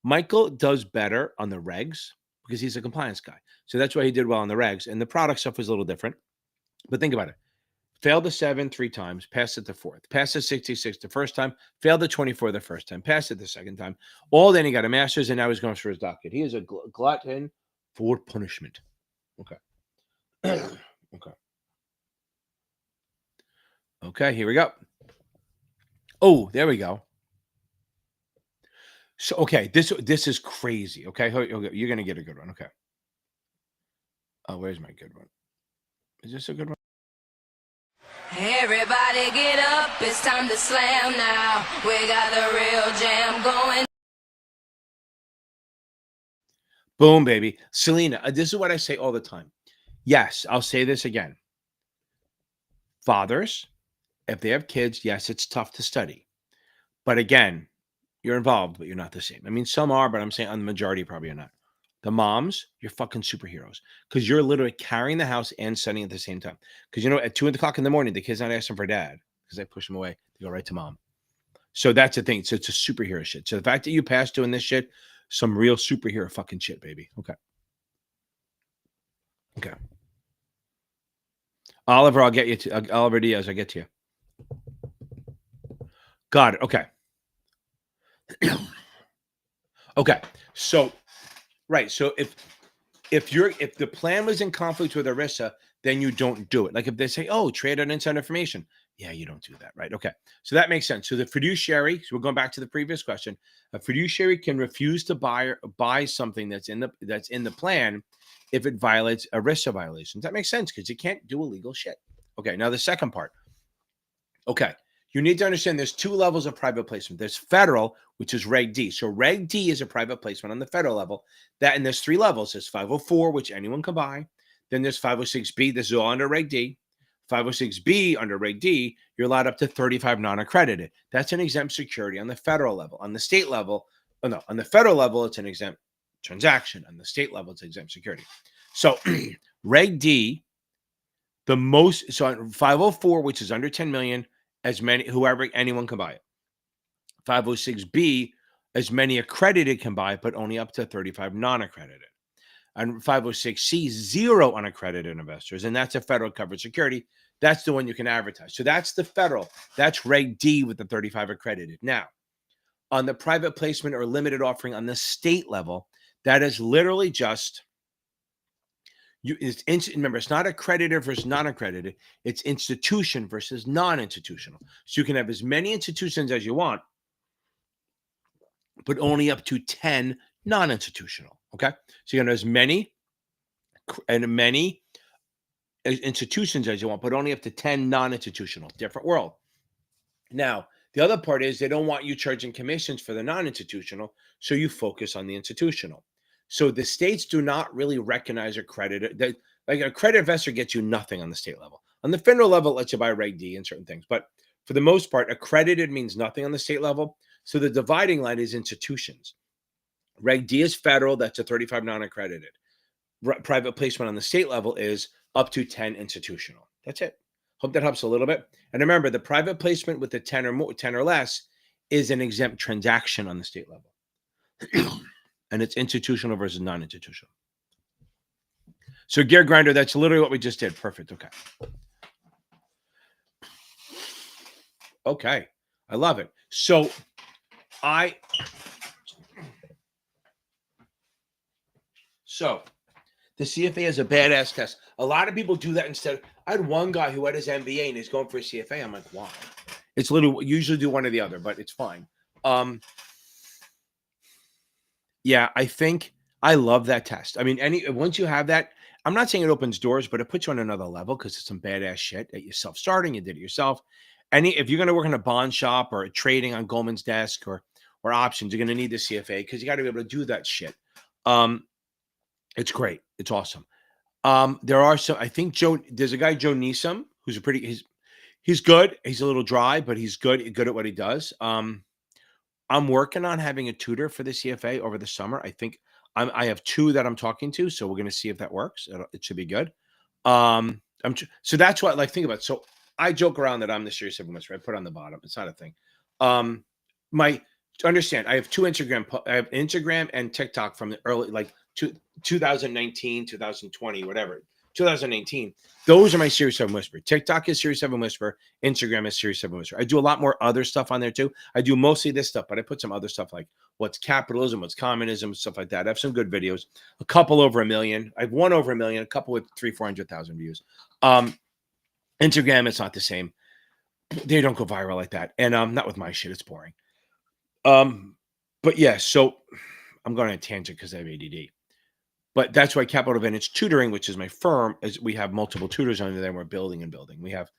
Michael does better on the regs because he's a compliance guy. So that's why he did well on the regs. And the product stuff was a little different. But think about it. Failed the 7 3 times, passed it the fourth, passed the 66 the first time, failed the 24 the first time, passed it the second time. Then he got a master's, and now he's going for his doctorate. He is a glutton for punishment. Okay. Okay. Okay, here we go. Oh, there we go. So, okay, this is crazy. Okay, you're gonna get a good one. Okay. Oh, where's my good one? Is this a good one? Everybody get up, it's time to slam now. We got the real jam going. Boom, baby. Selena, this is what I say all the time. Yes, I'll say this again. Fathers, if they have kids, yes, it's tough to study. But again, you're involved, but you're not the same. I mean, some are, but I'm saying on the majority, probably are not. The moms, you're fucking superheroes because you're literally carrying the house and studying at the same time. Because at 2 o'clock in the morning, the kid's not asking for dad because I push them away. They go right to mom. So that's the thing. So it's a superhero shit. So the fact that you passed doing this shit, some real superhero fucking shit, baby. Okay. Okay. Oliver, I'll get you to Oliver Diaz. I'll get to you. Got it. Okay. Okay. So, right. So if the plan was in conflict with ERISA, then you don't do it. Like if they say, "Oh, trade on inside information," yeah, you don't do that, right? Okay, so that makes sense. So the fiduciary. So we're going back to the previous question. A fiduciary can refuse to buy something that's in the plan if it violates ERISA violations. That makes sense because you can't do illegal shit. Okay, now the second part. Okay, you need to understand there's two levels of private placement. There's federal, which is Reg D. So Reg D is a private placement on the federal level. And there's three levels. There's 504, which anyone can buy. Then there's 506B. This is all under Reg D. 506B under Reg D, you're allowed up to 35 non-accredited. That's an exempt security on the federal level. On the state level, on the federal level, it's an exempt transaction. On the state level, it's exempt security. So Reg D, so 504, which is under 10 million, anyone can buy it. 506B, as many accredited can buy, but only up to 35 non-accredited. And 506C, 0 unaccredited investors, and that's a federal covered security. That's the one you can advertise. So that's the federal. That's Reg D with the 35 accredited. Now, on the private placement or limited offering on the state level, that is literally just remember, it's not accredited versus non-accredited. It's institution versus non-institutional. So you can have as many institutions as you want, but only up to 10 non-institutional. Okay. So you can have as many institutions as you want, but only up to 10 non-institutional. Different world. Now, the other part is they don't want you charging commissions for the non-institutional, so you focus on the institutional. So the states do not really recognize accredited. Like a credit investor gets you nothing on the state level. On the federal level, it lets you buy Reg D and certain things. But for the most part, accredited means nothing on the state level. So the dividing line is institutions. Reg D is federal. That's a 35 non-accredited. Private placement on the state level is up to 10 institutional. That's it. Hope that helps a little bit. And remember, the private placement with the 10 or less is an exempt transaction on the state level. And it's institutional versus non-institutional. So Gear Grinder, that's literally what we just did. Perfect. Okay. Okay. I love it. So the CFA is a badass test. A lot of people do that instead. I had one guy who had his MBA and he's going for a CFA. I'm like, why? It's literally usually do one or the other, but it's fine. Yeah, I think I love that test. I mean, once you have that, I'm not saying it opens doors, but it puts you on another level because it's some badass shit that you're self-starting. You did it yourself. If you're going to work in a bond shop or trading on Goldman's desk or options, you're going to need the CFA because you got to be able to do that shit. It's great. It's awesome. There are some. I think there's a guy, Joe Neeson, who's he's good. He's a little dry, but he's good at what he does. I'm working on having a tutor for the CFA over the summer. I think I have 2 that I'm talking to, so we're going to see if that works. It should be good. So that's what I like think about. So I joke around that I'm the serious whisperer. I put it on the bottom. It's not a thing. Understand, I have 2 Instagram. I have Instagram and TikTok from the early 2019, 2020, whatever. 2018. Those are my Series 7 Whisper. TikTok is Series 7 Whisper. Instagram is Series 7 Whisper. I do a lot more other stuff on there too. I do mostly this stuff, but I put some other stuff like what's capitalism, what's communism, stuff like that. I have some good videos. A couple over 1 million. I have one over 1 million. A couple with 300,000-400,000 views. Instagram, it's not the same. They don't go viral like that, and not with my shit. It's boring. But yeah, so I'm going on a tangent because I have ADD. But that's why Capital Advantage Tutoring, which is my firm, is we have multiple tutors under there. We're building and building. We have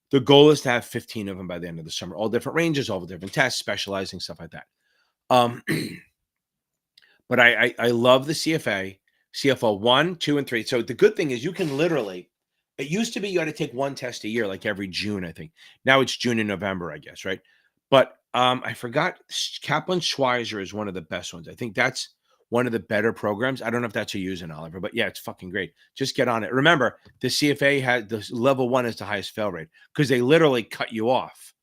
the goal is to have 15 of them by the end of the summer, all different ranges, all different tests, specializing stuff like that. Um, but I love the CFA, CFO 1, 2, and 3. So the good thing is you can literally. It used to be you had to take one test a year, like every June, I think. Now it's June and November, I guess, right? But I forgot Kaplan Schweizer is one of the best ones. I think that's one of the better programs. I don't know if that's a using, Oliver, but yeah, it's fucking great. Just get on it. Remember, the CFA had the level 1 is the highest fail rate because they literally cut you off.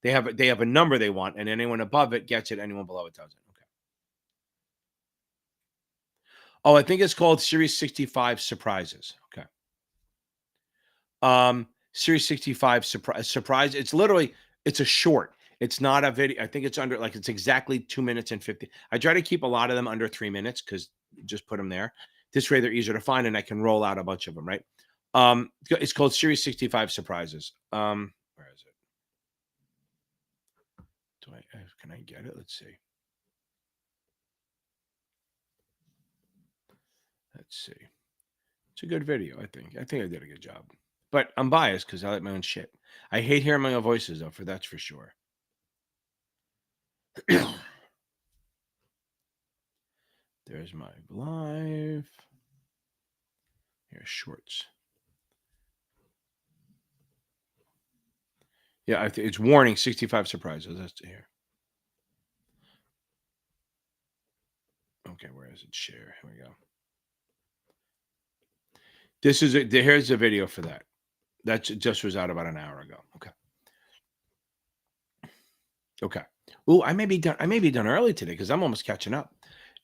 They have a number they want, and anyone above it gets it. Anyone below it doesn't. Okay. Oh, I think it's called Series 65 Surprises. Okay. Series 65 surprise. It's literally it's a short. It's not a video. I think it's under like it's exactly 2 minutes and 50. I try to keep a lot of them under 3 minutes because just put them there. This way they're easier to find and I can roll out a bunch of them, right? It's called Series 65 Surprises. Where is it? Can I get it? Let's see. Let's see. It's a good video, I think. I think I did a good job. But I'm biased because I like my own shit. I hate hearing my own voices, though, that's for sure. There's my live. Here's shorts. Yeah, it's warning 65 surprises. That's here. Okay, where is it? Share. Here we go. Here's a video for that. That just was out about an hour ago. Okay. Okay. Oh, I may be done early today because I'm almost catching up.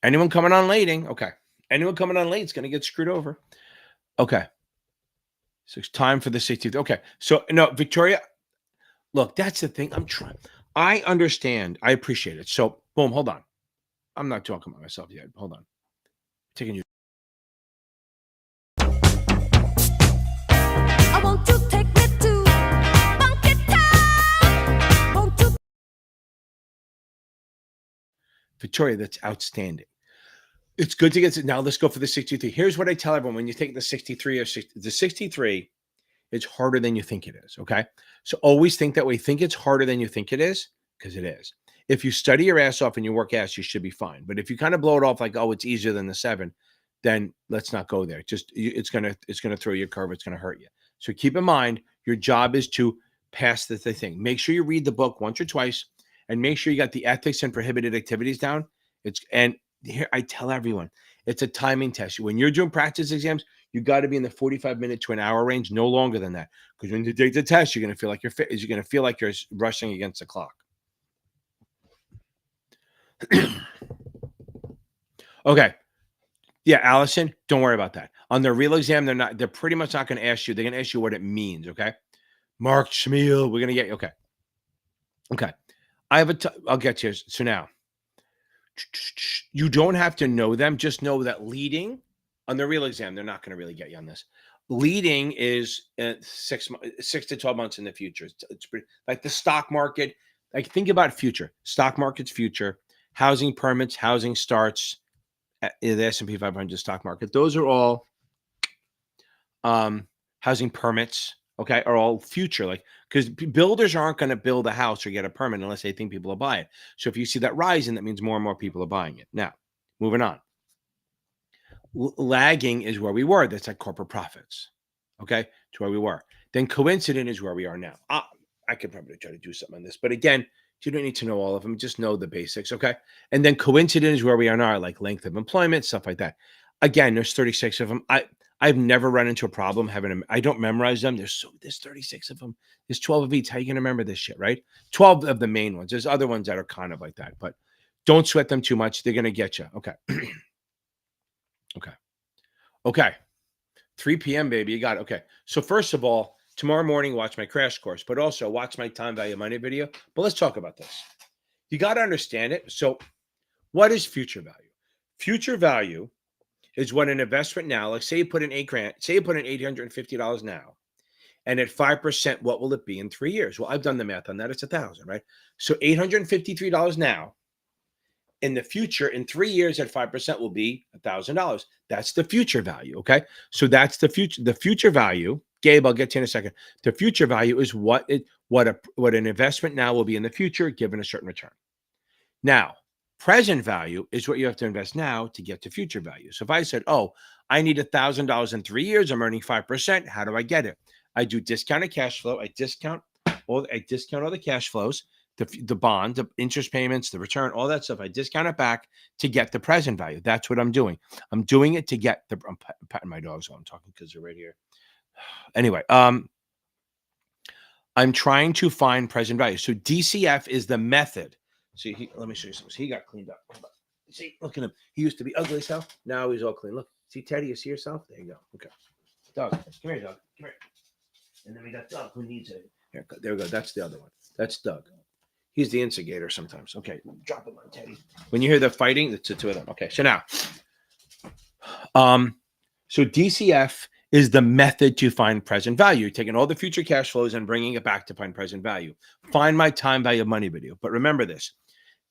Anyone coming on late? Okay. Anyone coming on late is going to get screwed over. Okay. So it's time for the 60th. Okay. So no, Victoria, look, that's the thing. I'm trying. I understand. I appreciate it. So boom, hold on. I'm not talking about myself yet. Hold on. Taking you. I want to take me to funky town. Want to Victoria, that's outstanding. It's good to get to now. Let's go for the 63. Here's what I tell everyone when you take the 63 or 60, the 63, it's harder than you think it is. Okay. So always think that way. Think it's harder than you think it is because it is. If you study your ass off and you work ass, you should be fine. But if you kind of blow it off like, oh, it's easier than the 7, then let's not go there. It's gonna throw you a curve. It's gonna hurt you. So keep in mind, your job is to pass the thing. Make sure you read the book once or twice, and make sure you got the ethics and prohibited activities down. And here I tell everyone, it's a timing test. When you're doing practice exams, you got to be in the 45-minute to an hour range, no longer than that. Because when you take the test, you're gonna feel like you're rushing against the clock. Okay. Yeah, Allison, don't worry about that. On the real exam, they're pretty much not going to ask you. They're going to ask you what it means, okay? Mark Schmiel, we're going to get you. Okay. Okay. I'll get to you. So now, you don't have to know them. Just know that leading on the real exam, they're not going to really get you on this. Leading is 6 to 12 months in the future. It's pretty, like the stock market. Like think about future. Stock market's future. Housing permits, housing starts, the S&P 500 stock market. Those are all housing permits, okay, are all future. Like, because builders aren't going to build a house or get a permit unless they think people will buy it. So if you see that rising, that means more and more people are buying it. Now, moving on. Lagging is where we were. That's like corporate profits, okay? It's where we were. Then coincident is where we are now. I could probably try to do something on this, but again, you don't need to know all of them. Just know the basics, okay? And then coincident is where we are now, like length of employment, stuff like that. Again, there's 36 of them. I've never run into a problem having them. I don't memorize them. There's 36 of them. There's 12 of each. How are you going to remember this shit, right? 12 of the main ones. There's other ones that are kind of like that, but don't sweat them too much. They're going to get you. Okay. Okay. 3 p.m., baby. You got it. Okay. So first of all, tomorrow morning, watch my crash course, but also watch my time value money video. But let's talk about this. You got to understand it. So what is future value? Future value is what an investment now, like say you put in $850 now, and at 5%, what will it be in 3 years? Well, I've done the math on that. It's $1,000, right? So $853 now in the future, in 3 years at 5% will be $1,000. That's the future value. Okay. So that's the future value. Gabe, I'll get to you in a second. The future value is what an investment now will be in the future, given a certain return. Now, present value is what you have to invest now to get to future value. So if I said, oh, I need $1,000 in 3 years, I'm earning 5%. How do I get it? I do discounted cash flow. I discount all the cash flows, the bond, the interest payments, the return, all that stuff. I discount it back to get the present value. That's what I'm doing. I'm doing it to get I'm patting my dogs while I'm talking because they're right here. Anyway, I'm trying to find present value. So DCF is the method. See, let me show you something. So he got cleaned up. See, look at him. He used to be ugly as hell. Now he's all clean. Look, see Teddy, you see yourself? There you go. Okay. Doug, come here, Doug. Come here. And then we got Doug, who needs a haircut. There we go. That's the other one. That's Doug. He's the instigator sometimes. Okay, drop him on Teddy. When you hear the fighting, it's the two of them. Okay, so now, so DCF is the method to find present value. You're taking all the future cash flows and bringing it back to find present value. Find my time value of money video. But remember this,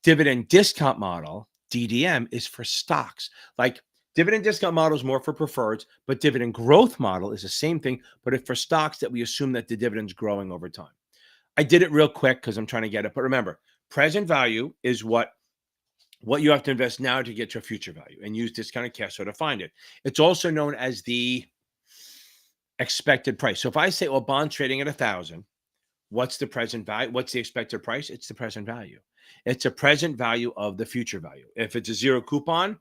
dividend discount model, DDM, is for stocks. Like dividend discount model is more for preferreds, but dividend growth model is the same thing, but it's for stocks that we assume that the dividend's growing over time. I did it real quick because I'm trying to get it. But remember, present value is what you have to invest now to get to a future value, and use discounted cash flow to find it. It's also known as the expected price. So if I say, well, bond trading at 1,000, what's the present value? What's the expected price? It's the present value. It's a present value of the future value. If it's a zero coupon,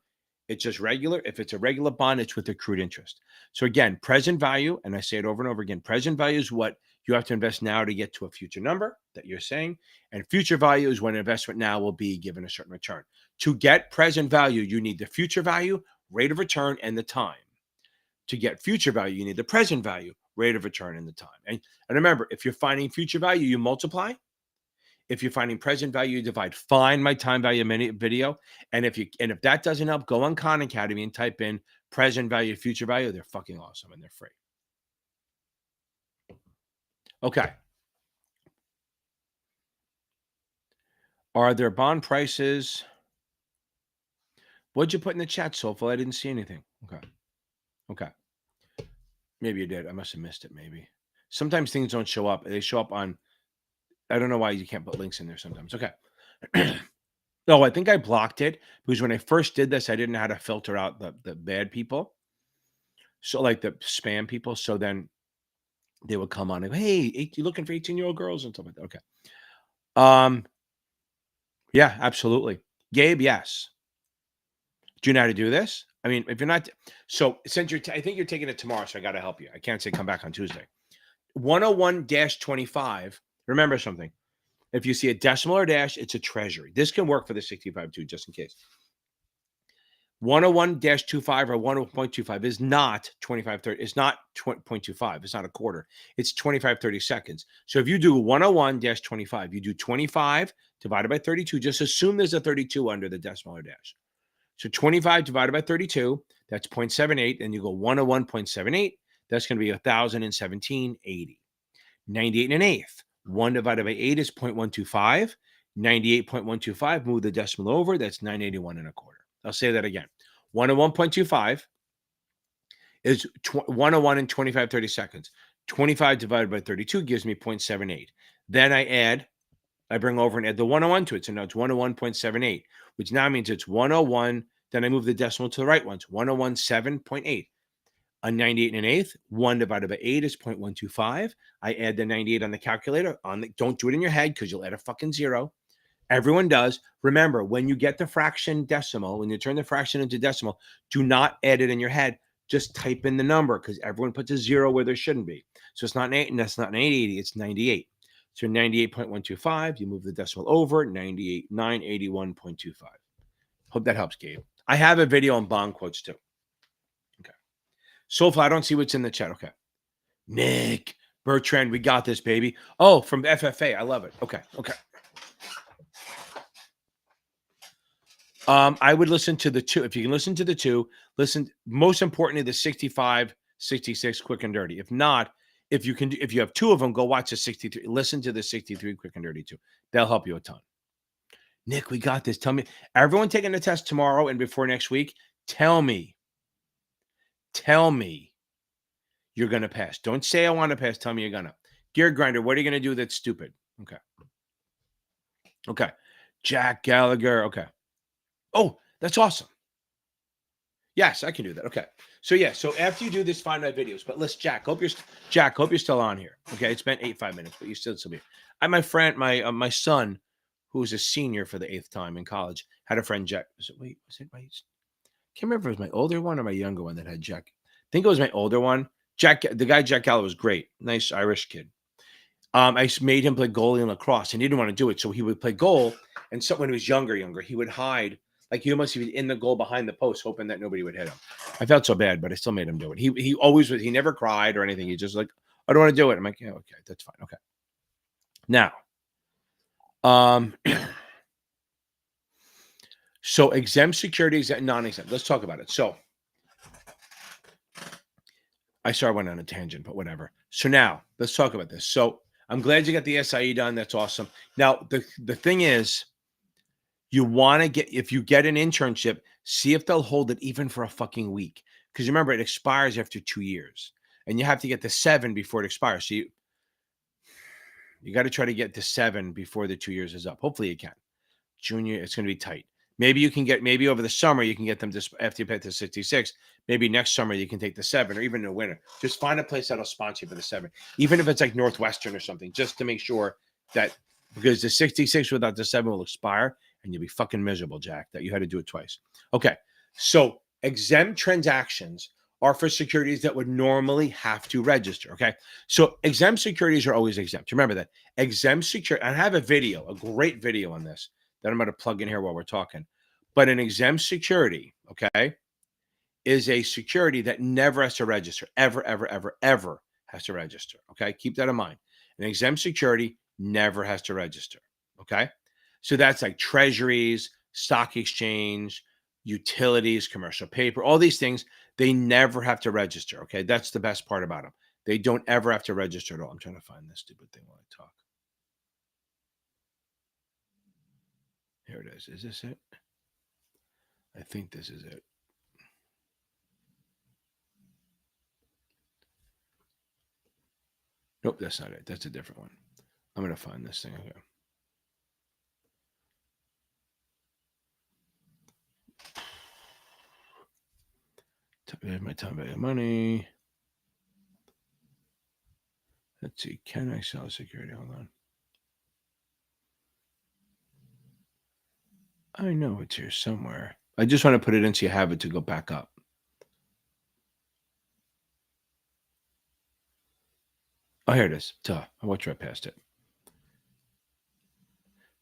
it's just regular. If it's a regular bond, it's with accrued interest. So again, present value, and I say it over and over again, present value is what you have to invest now to get to a future number that you're saying. And future value is when investment now will be given a certain return. To get present value, you need the future value, rate of return, and the time. To get future value, you need the present value, rate of return, and the time. And remember, if you're finding future value, you multiply. If you're finding present value, you divide. Find my time value minute video. And if that doesn't help, go on Khan Academy and type in present value, future value. They're fucking awesome and they're free. Okay. Are there bond prices? What'd you put in the chat, Soulful? I didn't see anything. Okay. Maybe you did. I must have missed it, maybe. Sometimes things don't show up. They show up on, I don't know why you can't put links in there sometimes. Okay. No, I think I blocked it because when I first did this, I didn't know how to filter out the bad people. So like the spam people. So then they would come on and, hey, you looking for 18-year-old girls and stuff like that. Okay. Yeah, absolutely. Gabe, yes. Do you know how to do this? I mean, if you're not, so since I think you're taking it tomorrow, so I got to help you. I can't say come back on Tuesday. 101-25. Remember something. If you see a decimal or dash, it's a treasury. This can work for the 65 too, just in case. 101-25 or 101.25 is not 2530. It's not 0.25. It's not a quarter. It's 25-30 seconds. So if you do 101-25, you do 25 divided by 32. Just assume there's a 32 under the decimal or dash. So 25 divided by 32, that's 0.78. And you go 101.78. That's going to be 1,017.80. 98 and an eighth. 1 divided by 8 is 0.125. 98.125, move the decimal over. That's 981 and a quarter. I'll say that again. 101.25 is 101 and 25-30 seconds. 25 divided by 32 gives me 0.78. Then I bring over and add the 101 to it. So now it's 101.78, which now means it's 101. Then I move the decimal to the right ones. 101.7.8. A 98 and an eighth, 1 divided by 8 is 0.125. I add the 98 on the calculator. Don't do it in your head because you'll add a fucking zero. Everyone does. Remember, when you get the fraction decimal, when you turn the fraction into decimal, do not add it in your head. Just type in the number because everyone puts a zero where there shouldn't be. So it's not an 8, and that's not an 880, it's 98. So 98.125, you move the decimal over, 981.25. Hope that helps, Gabe. I have a video on bond quotes too. Okay. So far, I don't see what's in the chat. Okay. Nick, Bertrand, we got this, baby. Oh, from FFA. I love it. Okay. I would listen to the two. If you can listen to the two, most importantly, the 65, 66 quick and dirty. If not, if you have two of them, go watch the 63. Listen to the 63 quick and dirty too. They'll help you a ton. Nick, we got this. Tell me, everyone taking the test tomorrow and before next week, tell me you're going to pass. Don't say I want to pass. Tell me you're going to. Gear Grinder, what are you going to do that's stupid? Okay. Okay. Jack Gallagher. Okay. Oh, that's awesome. Yes, I can do that. Okay. So yeah, so after you do this, find my videos. But listen, Jack, hope you're still on here. Okay, it's been 5 minutes, but you still be. My friend, my son, who's a senior for the 8th time in college, had a friend, Jack. Was it my? Can't remember if it was my older one or my younger one that had Jack. I think it was my older one. Jack, the guy Jack Gallagher was great, nice Irish kid. I made him play goalie in lacrosse, and he didn't want to do it, so he would play goal. And so when he was younger, he would hide. Like he almost be in the goal behind the post, hoping that nobody would hit him. I felt so bad, but I still made him do it. He always was. He never cried or anything. He just like, I don't want to do it. I'm like, yeah, okay, that's fine. Okay. Now, so exempt securities and non-exempt. Let's talk about it. So, I went on a tangent, but whatever. So now let's talk about this. So I'm glad you got the SIE done. That's awesome. Now the thing is, you want to get, if you get an internship, see if they'll hold it even for a fucking week. Because remember, it expires after 2 years. And you have to get the 7 before it expires. So you got to try to get the 7 before the 2 years is up. Hopefully you can. Junior, it's going to be tight. Maybe you can get, maybe over the summer, you can get them to, after you pay the 66, maybe next summer you can take the 7 or even in the winter. Just find a place that'll sponsor you for the 7. Even if it's like Northwestern or something, just to make sure that, because the 66 without the 7 will expire. And you'll be fucking miserable, Jack, that you had to do it twice. Okay, so exempt transactions are for securities that would normally have to register, okay? So exempt securities are always exempt. Remember that. Exempt security, I have a video, a great video on this that I'm going to plug in here while we're talking. But an exempt security, okay, is a security that never has to register, ever has to register, okay? Keep that in mind. An exempt security never has to register, okay? So that's like treasuries, stock exchange, utilities, commercial paper, all these things, they never have to register. Okay. That's the best part about them. They don't ever have to register at all. I'm trying to find this stupid thing while I talk. Here it is. Is this it? I think this is it. Nope, that's not it. That's a different one. I'm going to find this thing here. My time value of money. Let's see. Can I sell security? Hold on. I know it's here somewhere. I just want to put it in so you have it to go back up. Oh, here it is. Duh. I watched right past it.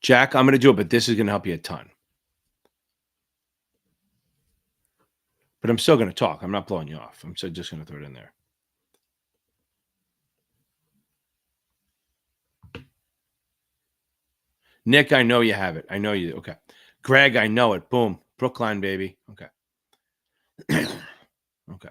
Jack, I'm going to do it, but this is going to help you a ton. But I'm still going to talk. I'm not blowing you off. I'm just going to throw it in there. Nick, I know you have it. I know you. Okay. Greg, I know it. Boom. Brookline, baby. Okay. Okay.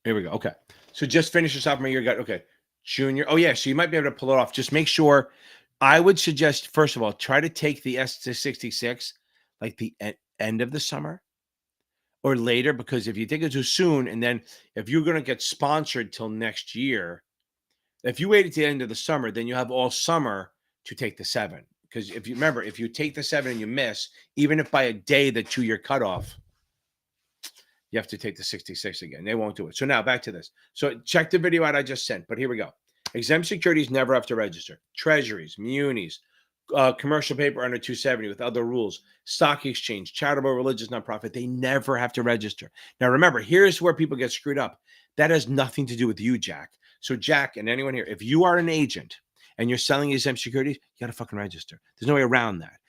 Here we go. Okay. So just finish your sophomore year. Got okay. Junior. Oh, yeah. So you might be able to pull it off. Just make sure. I would suggest, first of all, try to take the S-66 like the end of the summer or later, because if you take it too soon, and then if you're going to get sponsored till next year, if you wait at the end of the summer, then you have all summer to take the 7. Because if you remember, if you take the 7 and you miss, even if by a day the 2-year cutoff, you have to take the 66 again. They won't do it. So now back to this. So check the video out I just sent, but here we go. Exempt securities never have to register. Treasuries, munis, commercial paper under 270 with other rules, stock exchange, charitable, religious, nonprofit, they never have to register. Now remember, here's where people get screwed up. That has nothing to do with you, Jack. So Jack and anyone here, if you are an agent and you're selling exempt securities, you got to fucking register. There's no way around that.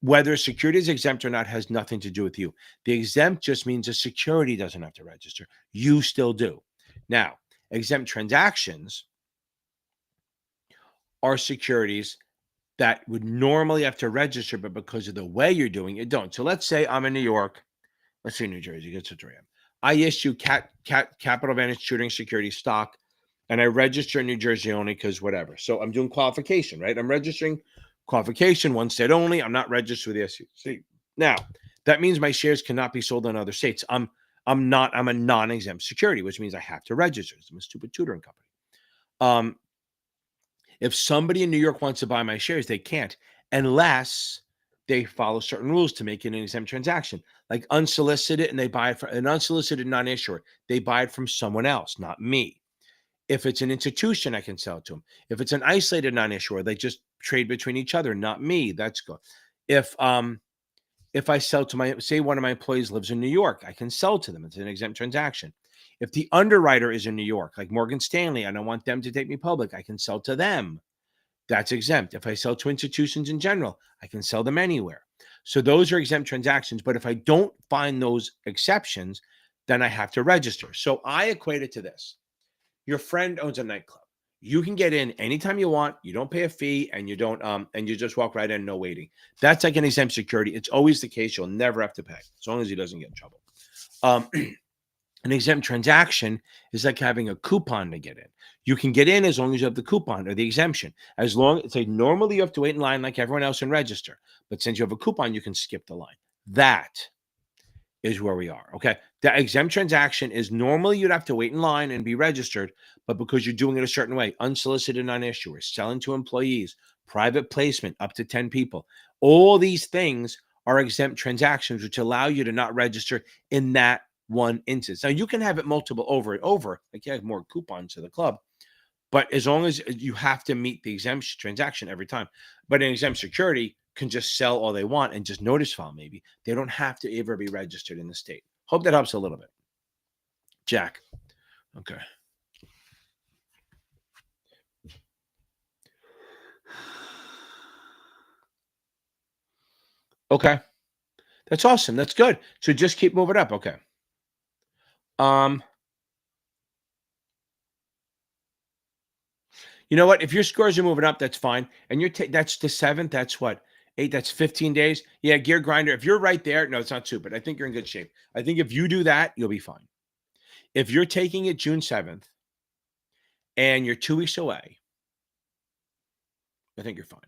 Whether a security is exempt or not has nothing to do with you. The exempt just means a security doesn't have to register. You still do. Now, exempt transactions are securities that would normally have to register, but because of the way you're doing it, don't. So let's say I'm in New York. Let's say New Jersey. That's what I am. I issue Capital Advantage Tutoring Security stock, and I register in New Jersey only because whatever. So I'm doing qualification, right? I'm registering Qualification, one state only. I'm not registered with the SEC. Now, that means my shares cannot be sold in other states. I'm a non-exempt security, which means I have to register. I'm a stupid tutoring company. If somebody in New York wants to buy my shares, they can't unless they follow certain rules to make it an exempt transaction, like unsolicited, and they buy it from an unsolicited non-issuer. They buy it from someone else, not me. If it's an institution, I can sell it to them. If it's an isolated non-issuer, they just trade between each other, not me. That's good. If I sell to say one of my employees lives in New York, I can sell to them. It's an exempt transaction. If the underwriter is in New York, like Morgan Stanley, and I want them to take me public, I can sell to them. That's exempt. If I sell to institutions in general, I can sell them anywhere. So those are exempt transactions. But if I don't find those exceptions, then I have to register. So I equate it to this. Your friend owns a nightclub. You can get in anytime you want. You don't pay a fee, and you don't and you just walk right in, no waiting. That's like an exempt security. It's always the case. You'll never have to pay as long as he doesn't get in trouble. An exempt transaction is like having a coupon to get in. You can get in as long as you have the coupon or the exemption. As long it's like normally you have to wait in line like everyone else and register. But since you have a coupon, you can skip the line. That is where we are. Okay. The exempt transaction is normally you'd have to wait in line and be registered, but because you're doing it a certain way, unsolicited non-issuers, selling to employees, private placement up to 10 people, all these things are exempt transactions, which allow you to not register in that one instance. Now you can have it multiple over and over, like you have more coupons to the club, but as long as you have to meet the exempt transaction every time. But an exempt security can just sell all they want and just notice file maybe. They don't have to ever be registered in the state. Hope that helps a little bit. Jack. Okay. Okay. That's awesome. That's good. So just keep moving up. Okay. You know what? If your scores are moving up, that's fine. And that's the 7th. That's what? 8, that's 15 days. Yeah, Gear Grinder. If you're right there, no, it's not stupid. I think you're in good shape. I think if you do that, you'll be fine. If you're taking it June 7th and you're 2 weeks away, I think you're fine.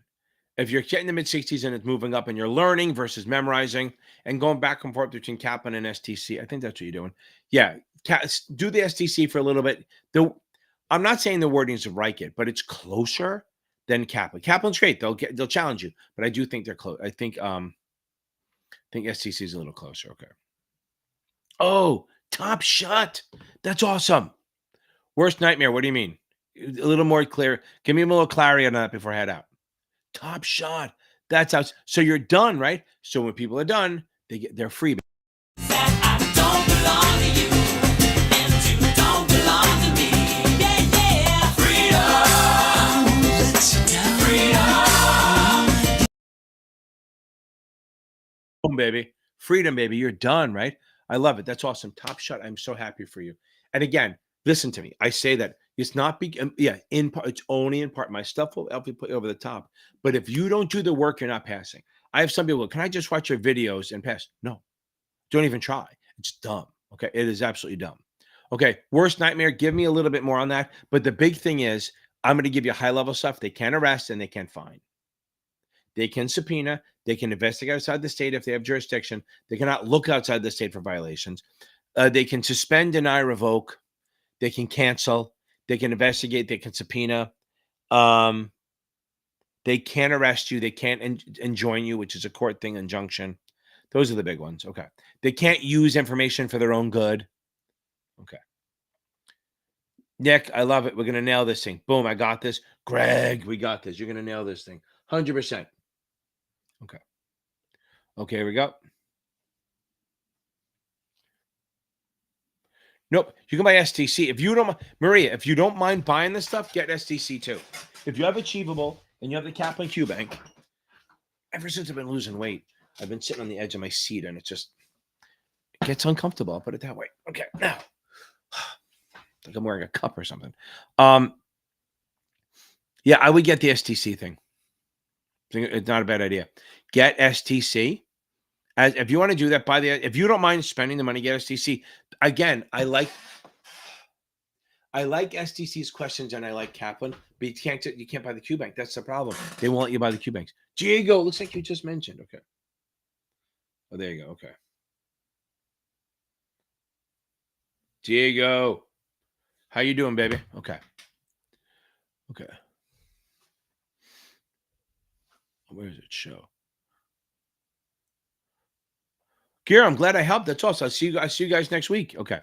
If you're getting the mid-60s and it's moving up and you're learning versus memorizing and going back and forth between Kaplan and STC, I think that's what you're doing. Yeah, do the STC for a little bit. I'm not saying the wording is right yet, but it's closer than Kaplan. Kaplan's great. They'll challenge you, but I do think they're close. I think STC is a little closer. Okay. Oh, Top Shot. That's awesome. Worst nightmare. What do you mean? A little more clear. Give me a little clarity on that before I head out. Top Shot. That's out. So you're done, right? So when people are done, they're free. Baby. Freedom, baby. You're done, right? I love it. That's awesome. Top Shot. I'm so happy for you. And again, listen to me. I say that it's not in part, it's only in part. My stuff will help you put you over the top. But if you don't do the work, you're not passing. I have some people go, can I just watch your videos and pass? No, don't even try. It's dumb. Okay. It is absolutely dumb. Okay. Worst nightmare. Give me a little bit more on that. But the big thing is, I'm going to give you high level stuff. They can arrest and they can fine. They can subpoena. They can investigate outside the state if they have jurisdiction. They cannot look outside the state for violations. They can suspend, deny, revoke. They can cancel. They can investigate. They can subpoena. They can't arrest you. They can't enjoin you, which is a court thing, injunction. Those are the big ones. Okay. They can't use information for their own good. Okay. Nick, I love it. We're going to nail this thing. Boom, I got this. Greg, we got this. You're going to nail this thing. 100%. Okay. Okay, here we go. Nope. You can buy STC. If you don't, Maria, if you don't mind buying this stuff, get STC too. If you have Achievable and you have the Kaplan Q Bank, ever since I've been losing weight, I've been sitting on the edge of my seat and it gets uncomfortable. I'll put it that way. Okay. Now, like I'm wearing a cup or something. Yeah, I would get the STC thing. It's not a bad idea. Get STC. If you want to do that, if you don't mind spending the money, get STC. Again, I I like SDC's questions and I like Kaplan, but you can't buy the Q Bank. That's the problem. They won't let you buy the Q Banks. Diego, looks like you just mentioned. Okay. Oh, there you go. Okay. Diego, how you doing, baby? Okay. Okay. Where does it show? Kira, I'm glad I helped. That's awesome. I see you guys next week. Okay.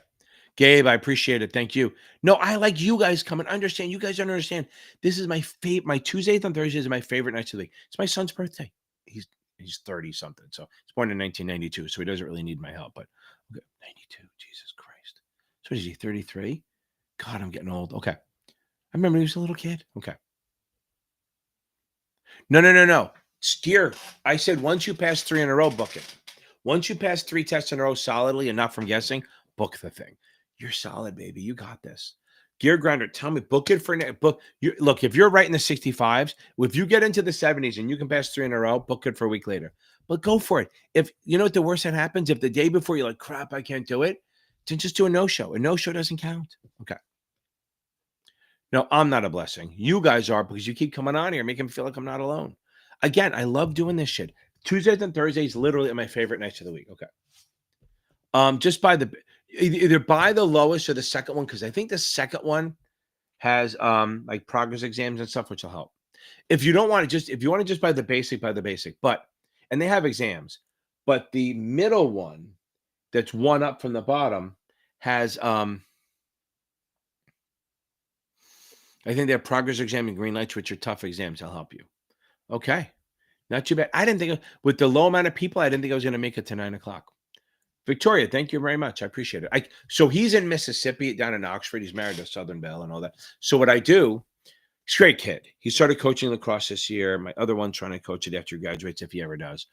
Gabe, I appreciate it. Thank you. No, I like you guys coming. Understand. You guys don't understand. This is my favorite. My Tuesdays and Thursdays are my favorite nights of the week. It's my son's birthday. He's 30 something. So he's born in 1992. So he doesn't really need my help. But okay, 92. Jesus Christ. So what is he? 33? God, I'm getting old. Okay. I remember he was a little kid. Okay. No. Steer. I said once you pass 3 in a row, book it. Once you pass 3 tests in a row solidly and not from guessing, book the thing. You're solid, baby. You got this. Gear Grinder, tell me, book it for book. Look, if you're right in the 65s, if you get into the 70s and you can pass 3 in a row, book it for a week later. But go for it. If you know what the worst that happens, if the day before you're like, crap, I can't do it, then just do a no-show. A no-show doesn't count. Okay. No, I'm not a blessing. You guys are because you keep coming on here, making me feel like I'm not alone. Again, I love doing this shit. Tuesdays and Thursdays literally are my favorite nights of the week. Okay. Just buy either buy the lowest or the second one because I think the second one has like progress exams and stuff, which will help. If you don't want to if you want to just buy the basic, buy the basic. And they have exams, but the middle one that's one up from the bottom has I think they have progress exam and green lights, which are tough exams. I'll help you. Okay. Not too bad. I didn't think with the low amount of people, I didn't think I was going to make it to 9 o'clock. Victoria, thank you very much. I appreciate it. So he's in Mississippi down in Oxford. He's married to Southern Belle and all that. So what I do, he's a great kid. He started coaching lacrosse this year. My other one's trying to coach it after he graduates, if he ever does.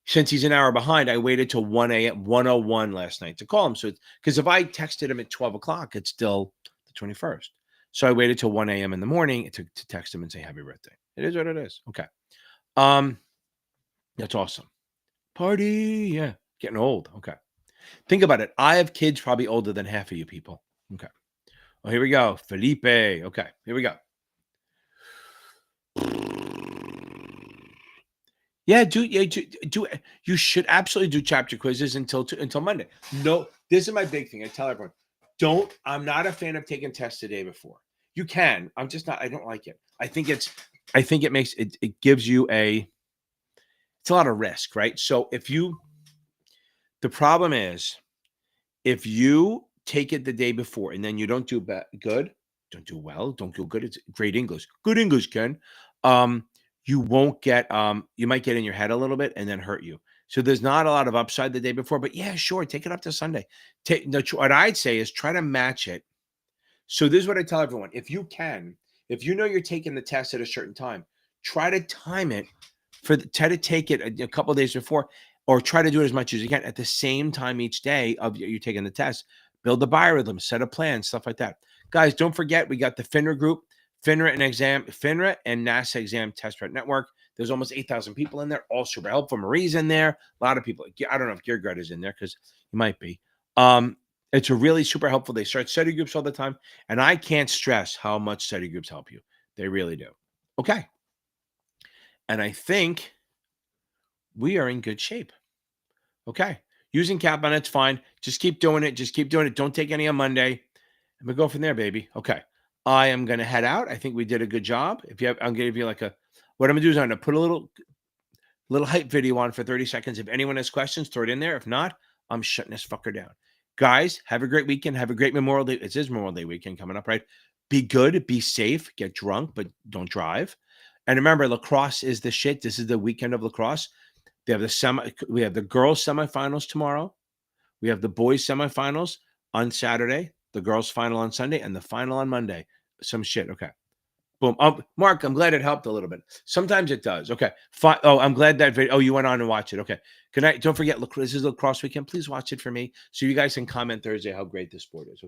Since he's an hour behind, I waited till 1 a.m., 1:01 last night to call him. So because if I texted him at 12 o'clock, it's still the 21st. So I waited till 1 a.m. in the morning to text him and say happy birthday. It is what it is. Okay. That's awesome. Party. Yeah. Getting old. Okay. Think about it. I have kids probably older than half of you people. Okay. Oh, here we go. Felipe. Okay. Here we go. Yeah, do you should absolutely do chapter quizzes until Monday. No, this is my big thing. I tell everyone, I'm not a fan of taking tests the day before. You can. I'm just not. I don't like it. I think it makes it gives you it's a lot of risk, right? So the problem is if you take it the day before and then you don't do good, don't do well, don't do good. It's great English. Good English, Ken. You won't get you might get in your head a little bit and then hurt you. So there's not a lot of upside the day before, but yeah, sure, take it up to Sunday. What I'd say is try to match it. So this is what I tell everyone. If you know you're taking the test at a certain time, try to time it try to take it a couple of days before, or try to do it as much as you can at the same time each day of you taking the test. Build a biorhythm, set a plan, stuff like that. Guys, don't forget, we got the FINRA group, FINRA and NASAA exam test prep network. There's almost 8,000 people in there, all super helpful. Marie's in there. A lot of people. I don't know if Gear is in there because he might be. It's a really super helpful. They start study groups all the time. And I can't stress how much study groups help you. They really do. Okay. And I think we are in good shape. Okay. Using cap on it's fine. Just keep doing it. Don't take any on Monday. And we go from there, baby. Okay. I am going to head out. I think we did a good job. I'm going to give you what I'm going to do is I'm going to put a little hype video on for 30 seconds. If anyone has questions, throw it in there. If not, I'm shutting this fucker down. Guys, have a great weekend. Have a great Memorial Day. It is Memorial Day weekend coming up, right? Be good, be safe, get drunk, but don't drive. And remember, lacrosse is the shit. This is the weekend of lacrosse. We have the girls semifinals tomorrow. We have the boys semifinals on Saturday, the girls final on Sunday, and the final on Monday. Some shit. Okay. Boom. Mark, I'm glad it helped a little bit. Sometimes it does. Okay. I'm glad that video. Oh, you went on and watched it. Okay. Good night. Don't forget, this is lacrosse weekend. Please watch it for me so you guys can comment Thursday how great this sport is.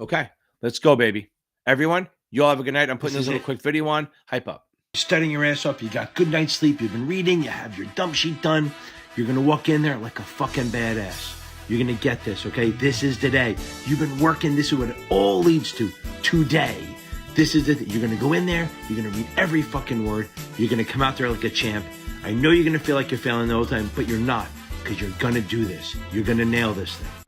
Okay. Let's go, baby. Everyone, you all have a good night. I'm putting this little quick video on. Hype up. You're studying your ass off. You got good night's sleep. You've been reading. You have your dump sheet done. You're going to walk in there like a fucking badass. You're going to get this, okay? This is the day. You've been working. This is what it all leads to today. This is it. You're going to go in there. You're going to read every fucking word. You're going to come out there like a champ. I know you're going to feel like you're failing the whole time, but you're not, because you're going to do this. You're going to nail this thing.